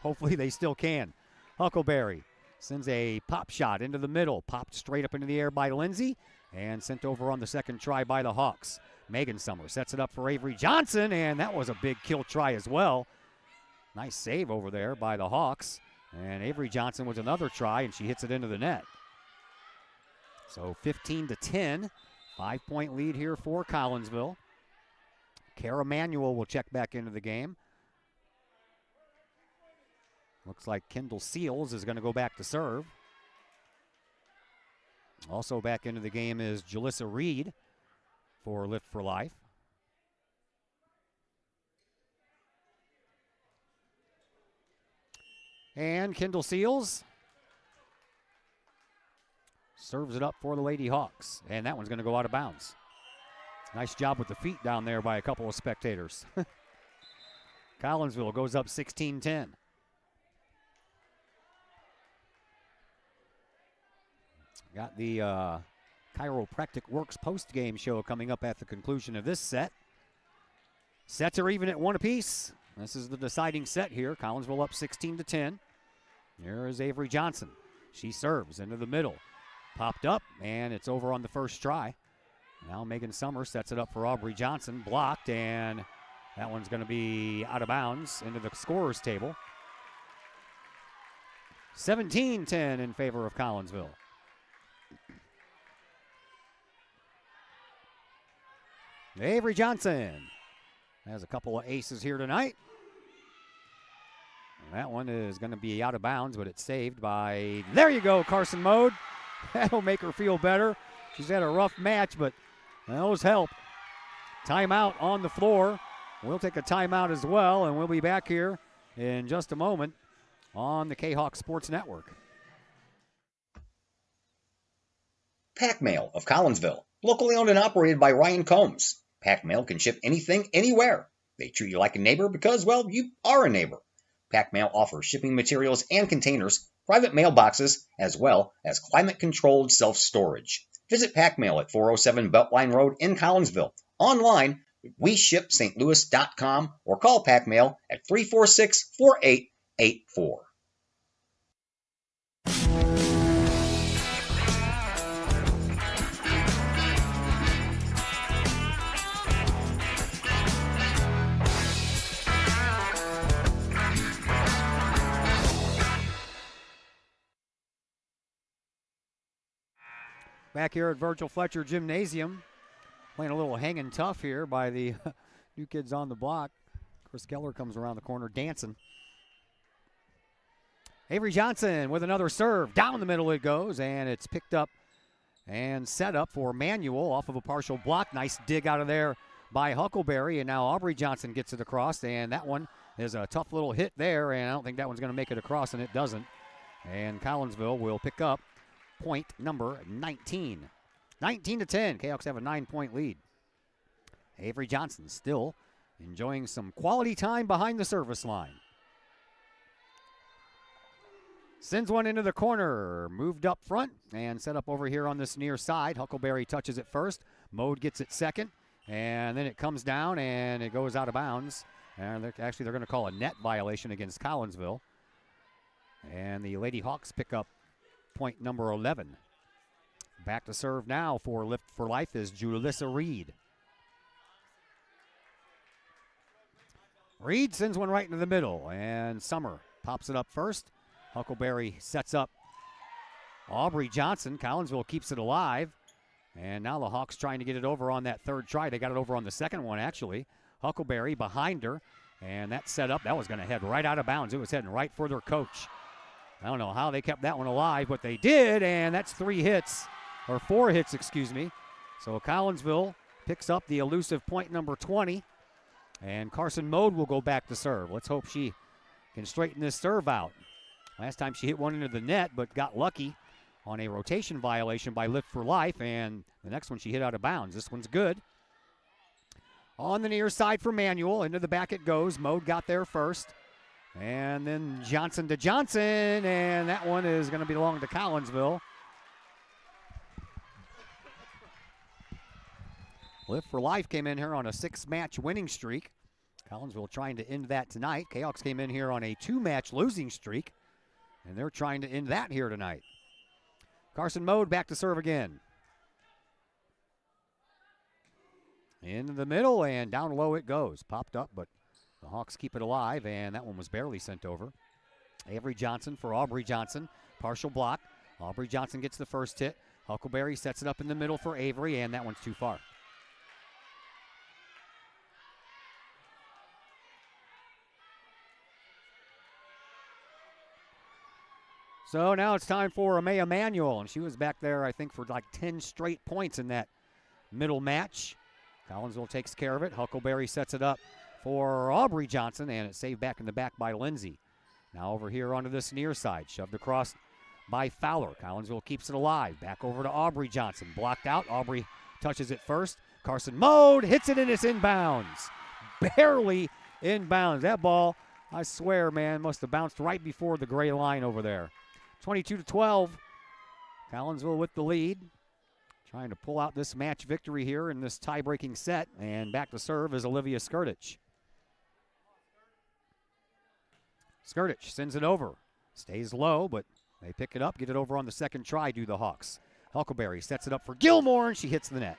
Hopefully they still can. Huckleberry sends a pop shot into the middle. Popped straight up into the air by Lindsay and sent over on the second try by the Hawks. Megan Summer sets it up for Avery Johnson, and that was a big kill try as well. Nice save over there by the Hawks. And Avery Johnson with another try, and she hits it into the net. So 15-10, 5-point lead here for Collinsville. Kara Manuel will check back into the game. Looks like Kendall Seals is going to go back to serve. Also back into the game is Jalissa Reed for Lift for Life. And Kendall Seals serves it up for the Lady Hawks. And that one's going to go out of bounds. Nice job with the feet down there by a couple of spectators. Collinsville goes up 16-10. Got the Chiropractic Works post-game show coming up at the conclusion of this set. Sets are even at 1 apiece. This is the deciding set here. Collinsville up 16-10. There is Avery Johnson. She serves into the middle. Popped up, and it's over on the first try. Now Megan Summers sets it up for Aubrey Johnson. Blocked, and that one's going to be out of bounds into the scorer's table. 17-10 in favor of Collinsville. Avery Johnson has a couple of aces here tonight. And that one is going to be out of bounds, but it's saved by, there you go, Carson Mode. That'll make her feel better. She's had a rough match, but those help. Timeout on the floor. We'll take a timeout as well, and we'll be back here in just a moment on the Kahok Sports Network. Pack Mail of Collinsville, locally owned and operated by Ryan Combs. Pack Mail can ship anything, anywhere. They treat you like a neighbor because, well, you are a neighbor. Pack Mail offers shipping materials and containers, private mailboxes, as well as climate-controlled self-storage. Visit Pack Mail at 407 Beltline Road in Collinsville. Online, WeShipSt.Louis.com or call Pack Mail at 346-4884. Back here at Virgil Fletcher Gymnasium, playing a little hanging tough here by the new kids on the block. Chris Keller comes around the corner dancing. Avery Johnson with another serve. Down the middle it goes, and it's picked up and set up for Manuel off of a partial block. Nice dig out of there by Huckleberry, and now Aubrey Johnson gets it across, and that one is a tough little hit there, and I don't think that one's going to make it across, and it doesn't. And Collinsville will pick up point number 19. 19-10. Kahawks have a 9-point lead. Avery Johnson still enjoying some quality time behind the service line. Sends one into the corner. Moved up front and set up over here on this near side. Huckleberry touches it first. Mode gets it second. And then it comes down and it goes out of bounds. And they're going to call a net violation against Collinsville. And the Lady Hawks pick up point number 11. Back to serve now for Lift for Life is Julissa Reed. Reed sends one right into the middle, and Summer pops it up first. Huckleberry sets up Aubrey Johnson. Collinsville keeps it alive, and now the Hawks trying to get it over on that third try. They got it over on the second one, actually. Huckleberry behind her, and that set up. That was going to head right out of bounds. It was heading right for their coach. I don't know how they kept that one alive, but they did, and that's 4 hits, excuse me. So Collinsville picks up the elusive point number 20, and Carson Mode will go back to serve. Let's hope she can straighten this serve out. Last time she hit one into the net, but got lucky on a rotation violation by Lift for Life, and the next one she hit out of bounds. This one's good. On the near side for Manuel, into the back it goes. Mode got there first. And then Johnson to Johnson, and that one is going to belong to Collinsville. Lift for Life came in here on a 6-match winning streak. Collinsville trying to end that tonight. Kahawks came in here on a 2-match losing streak, and they're trying to end that here tonight. Carson Mode back to serve again. Into the middle, and down low it goes. Popped up, but the Hawks keep it alive, and that one was barely sent over. Avery Johnson for Aubrey Johnson. Partial block. Aubrey Johnson gets the first hit. Huckleberry sets it up in the middle for Avery, and that one's too far. So now it's time for Amaya Manuel, and she was back there, I think, for like 10 straight points in that middle match. Collinsville takes care of it. Huckleberry sets it up for Aubrey Johnson, and it's saved back in the back by Lindsay. Now over here onto this near side, shoved across by Fowler. Collinsville keeps it alive. Back over to Aubrey Johnson. Blocked out. Aubrey touches it first. Carson Mode hits it and it's inbounds. Barely inbounds. That ball, I swear, man, must have bounced right before the gray line over there. 22-12. Collinsville with the lead. Trying to pull out this match victory here in this tie-breaking set. And back to serve is Olivia Skirtich. Skirtich sends it over. Stays low, but they pick it up, get it over on the second try, do the Hawks. Huckleberry sets it up for Gilmore, and she hits the net.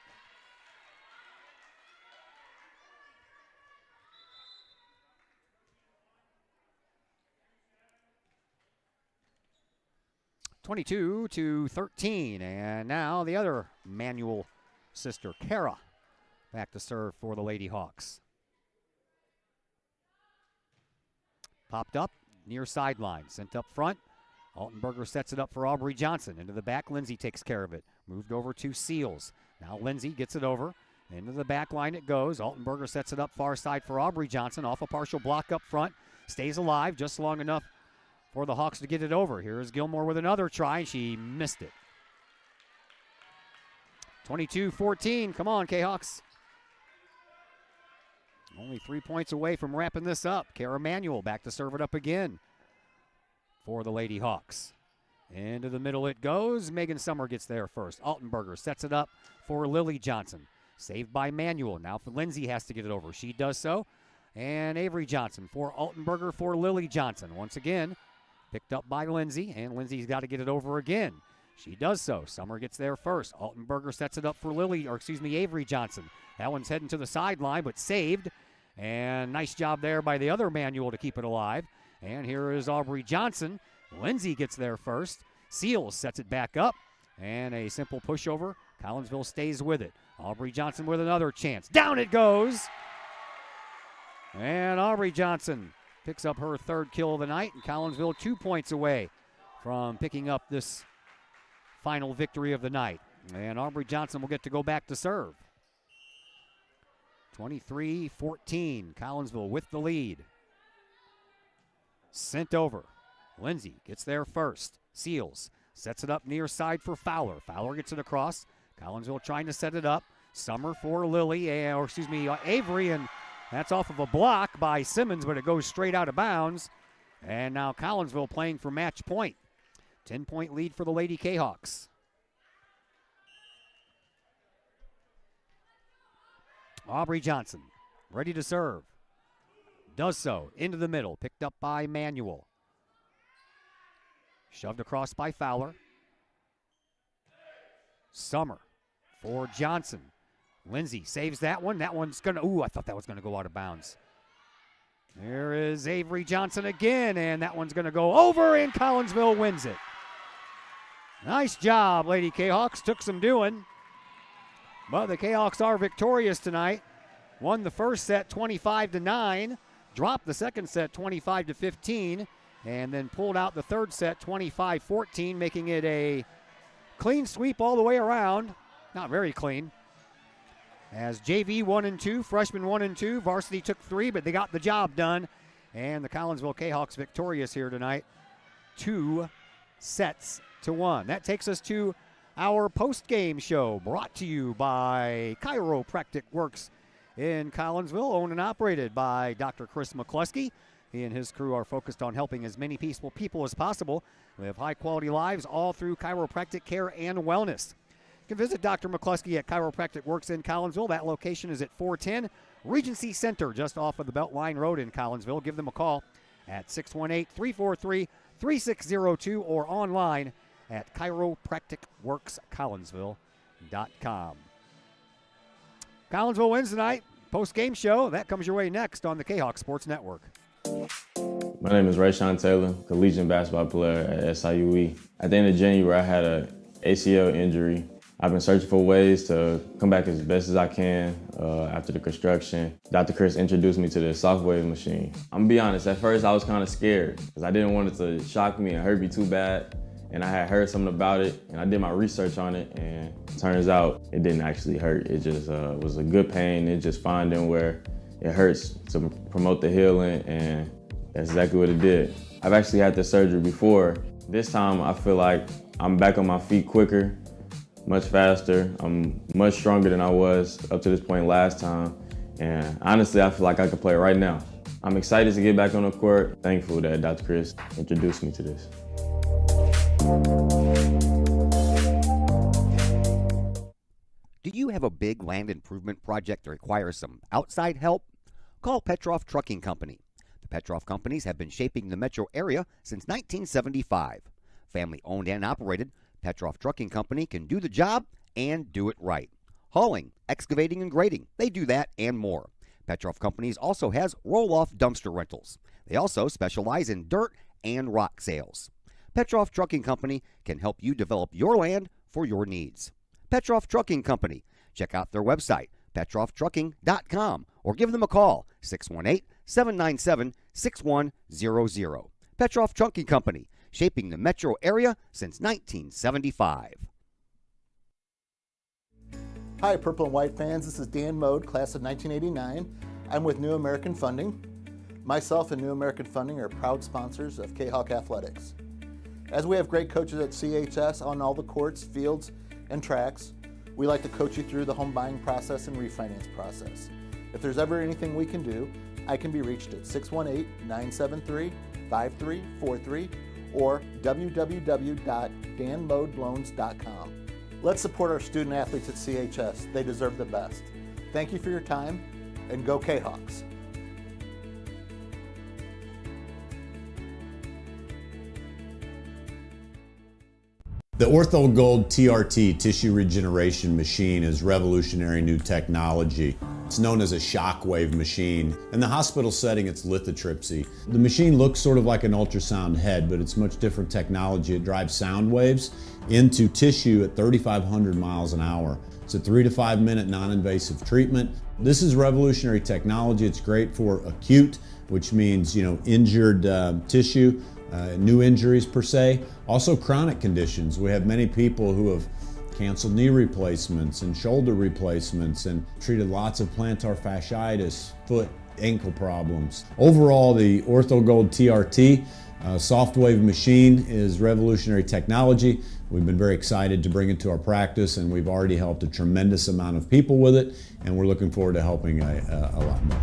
(22-13), and now the other Manuel sister, Kara, back to serve for the Lady Hawks. Popped up, near sideline, sent up front. Altenberger sets it up for Aubrey Johnson. Into the back, Lindsay takes care of it. Moved over to Seals. Now Lindsay gets it over. Into the back line it goes. Altenberger sets it up far side for Aubrey Johnson. Off a partial block up front. Stays alive just long enough for the Hawks to get it over. Here is Gilmore with another try, and she missed it. 22-14. Come on, K-Hawks. Only 3 points away from wrapping this up. Kara Manuel back to serve it up again for the Lady Hawks. Into the middle it goes. Megan Summer gets there first. Altenberger sets it up for Lily Johnson. Saved by Manuel. Now for Lindsay has to get it over. She does so. And Avery Johnson for Altenberger for Lily Johnson. Once again, picked up by Lindsay, and Lindsay's got to get it over again. She does so. Summer gets there first. Altenberger sets it up for Avery Johnson. That one's heading to the sideline, but saved. And nice job there by the other Manuel to keep it alive. And here is Aubrey Johnson. Lindsay gets there first. Seals sets it back up. And a simple pushover. Collinsville stays with it. Aubrey Johnson with another chance. Down it goes. And Aubrey Johnson picks up her third kill of the night. And Collinsville 2 points away from picking up this final victory of the night. And Aubrey Johnson will get to go back to serve. 23-14. Collinsville with the lead. Sent over. Lindsay gets there first. Seals sets it up near side for Fowler. Fowler gets it across. Collinsville trying to set it up. Summer for Avery, and that's off of a block by Simmons, but it goes straight out of bounds. And now Collinsville playing for match point. 10-point lead for the Lady K-Hawks. Aubrey Johnson ready to serve. Does so. Into the middle. Picked up by Manuel. Shoved across by Fowler. Summer for Johnson. Lindsay saves that one. That one's going to, I thought that was going to go out of bounds. There is Avery Johnson again, and that one's going to go over, and Collinsville wins it. Nice job, Lady K-Hawks. Took some doing. But the K-Hawks are victorious tonight. Won the first set 25-9. Dropped the second set 25-15. And then pulled out the third set 25-14, making it a clean sweep all the way around. Not very clean. As JV 1 and 2, freshman 1 and 2, varsity took 3, but they got the job done. And the Collinsville K-Hawks victorious here tonight, 2-1. That takes us to our post-game show, brought to you by Chiropractic Works in Collinsville, owned and operated by Dr. Chris McCluskey. He and his crew are focused on helping as many peaceful people as possible live high-quality lives all through chiropractic care and wellness. You can visit Dr. McCluskey at Chiropractic Works in Collinsville. That location is at 410 Regency Center, just off of the Beltline Road in Collinsville. Give them a call at 618-343-3602 or online at chiropracticworkscollinsville.com. Collinsville wins tonight. Post-game show. That comes your way next on the K-Hawk Sports Network. My name is Rayshawn Taylor, collegiate basketball player at SIUE. At the end of January, I had an ACL injury. I've been searching for ways to come back as best as I can after the construction. Dr. Chris introduced me to the soft wave machine. I'm gonna be honest, at first I was kind of scared because I didn't want it to shock me and hurt me too bad. And I had heard something about it, and I did my research on it, and it turns out it didn't actually hurt. It just was a good pain. It just finding where it hurts to promote the healing, and that's exactly what it did. I've actually had the surgery before. This time I feel like I'm back on my feet quicker, much faster. I'm much stronger than I was up to this point last time. And honestly, I feel like I could play right now. I'm excited to get back on the court. Thankful that Dr. Chris introduced me to this. Do you have a big land improvement project that requires some outside help? Call Petroff Trucking Company. The Petroff Companies have been shaping the metro area since 1975. Family owned and operated, Petroff Trucking Company can do the job and do it right. Hauling, excavating, and grading, they do that and more. Petroff Companies also has roll-off dumpster rentals. They also specialize in dirt and rock sales. Petroff Trucking Company can help you develop your land for your needs. Petroff Trucking Company. Check out their website, petrofftrucking.com, or give them a call, 618-797-6100. Petroff Trucking Company, shaping the metro area since 1975. Hi, Purple and White fans. This is Dan Mode, class of 1989. I'm with New American Funding. Myself and New American Funding are proud sponsors of Kahok Athletics. As we have great coaches at CHS on all the courts, fields, and tracks, we like to coach you through the home buying process and refinance process. If there's ever anything we can do, I can be reached at 618-973-5343 or www.danmodeloans.com. Let's support our student athletes at CHS. They deserve the best. Thank you for your time, and go Kahawks. The Ortho Gold TRT tissue regeneration machine is revolutionary new technology. It's known as a shockwave machine. In the hospital setting, it's lithotripsy. The machine looks sort of like an ultrasound head, but it's much different technology. It drives sound waves into tissue at 3,500 miles an hour. It's a 3 to 5 minute non-invasive treatment. This is revolutionary technology. It's great for acute, which means, injured tissue. New injuries per se, also chronic conditions. We have many people who have canceled knee replacements and shoulder replacements and treated lots of plantar fasciitis, foot, ankle problems. Overall, the OrthoGold TRT soft wave machine is revolutionary technology. We've been very excited to bring it to our practice, and we've already helped a tremendous amount of people with it, and we're looking forward to helping a lot more.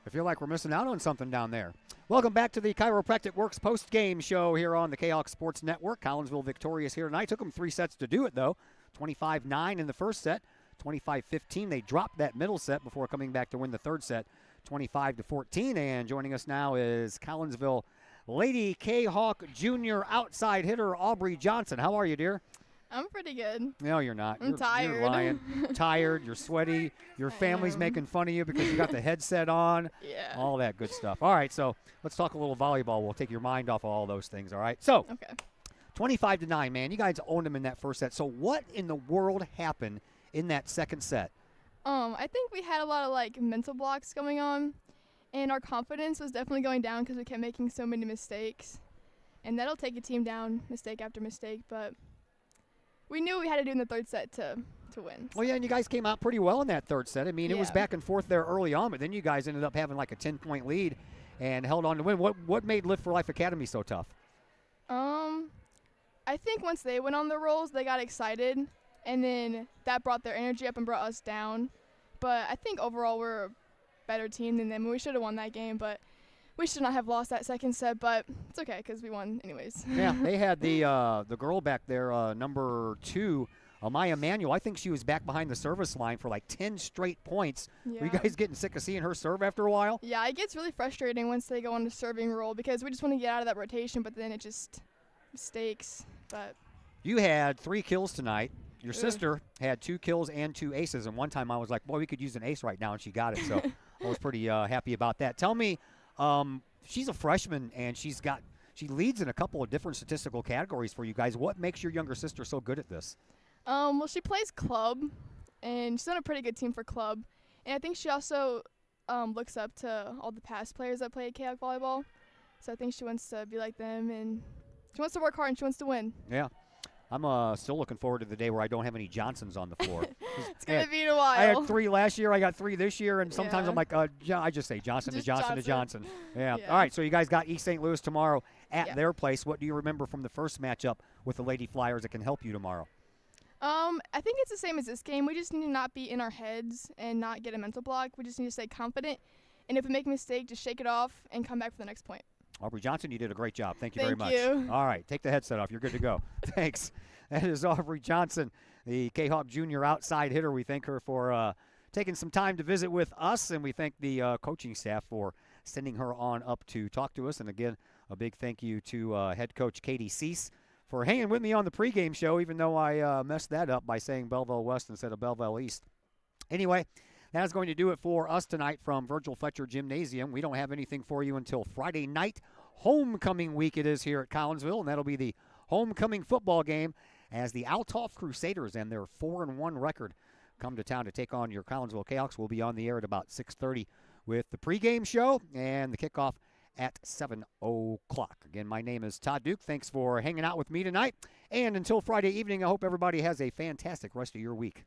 I feel like we're missing out on something down there. Welcome back to the Chiropractic Works post-game show here on the Kahok Sports Network. Collinsville victorious here tonight. Took them 3 sets to do it, though. 25-9 in the first set. 25-15. They dropped that middle set before coming back to win the third set, 25-14. And joining us now is Collinsville Lady Kahawk Junior outside hitter Aubrey Johnson. How are you, dear? I'm pretty good. No, you're not. I'm tired. You're lying. Tired. You're sweaty. Your family's making fun of you because you got the headset on. Yeah. All that good stuff. All right, so let's talk a little volleyball. We'll take your mind off of all those things, all right? So, okay. 25-9, man. You guys owned them in that first set. So what in the world happened in that second set? I think we had a lot of, mental blocks going on, and our confidence was definitely going down because we kept making so many mistakes. And that'll take a team down, mistake after mistake, but we knew we had to do in the third set to win. Well, yeah, and you guys came out pretty well in that third set. I mean, it was back and forth there early on, but then you guys ended up having like a 10-point lead and held on to win. What made Lift for Life Academy so tough? I think once they went on the rolls, they got excited, and then that brought their energy up and brought us down. But I think overall we're a better team than them. We should have won that game, but we should not have lost that second set, but it's okay because we won anyways. Yeah, they had the girl back there, number 2, Amaya Manuel. I think she was back behind the service line for like 10 straight points. Yeah. Were you guys getting sick of seeing her serve after a while? Yeah, it gets really frustrating once they go on the serving role because we just want to get out of that rotation, but then it just mistakes. But you had 3 kills tonight. Your sister had 2 kills and 2 aces, and one time I was like, boy, we could use an ace right now, and she got it. So I was pretty happy about that. Tell me, she's a freshman, and she leads in a couple of different statistical categories for you guys. What makes your younger sister so good at this? Well, she plays club, and she's on a pretty good team for club. And I think she also looks up to all the past players that play at Kahok volleyball. So I think she wants to be like them, and she wants to work hard, and she wants to win. Yeah. I'm still looking forward to the day where I don't have any Johnsons on the floor. It's going to be in a while. I had 3 last year. I got 3 this year, and sometimes Yeah. I'm like, I just say Johnson to Just Johnson to Johnson. Johnson. Yeah. Yeah. All right, so you guys got East St. Louis tomorrow at Yeah. their place. What do you remember from the first matchup with the Lady Flyers that can help you tomorrow? I think it's the same as this game. We just need to not be in our heads and not get a mental block. We just need to stay confident. And if we make a mistake, just shake it off and come back for the next point. Aubrey Johnson, you did a great job. Thank you very much. Thank you. All right, take the headset off. You're good to go. Thanks. That is Aubrey Johnson, the Kahok Junior outside hitter. We thank her for taking some time to visit with us, and we thank the coaching staff for sending her on up to talk to us. And again, a big thank you to head coach Katie Cease for hanging with me on the pregame show, even though I messed that up by saying Belleville West instead of Belleville East. Anyway, that's going to do it for us tonight from Virgil Fletcher Gymnasium. We don't have anything for you until Friday night. Homecoming week it is here at Collinsville, and that'll be the homecoming football game as the Althoff Crusaders and their 4-1 record come to town to take on your Collinsville Kahawks. We'll be on the air at about 6:30 with the pregame show and the kickoff at 7 o'clock. Again, my name is Todd Duke. Thanks for hanging out with me tonight. And until Friday evening, I hope everybody has a fantastic rest of your week.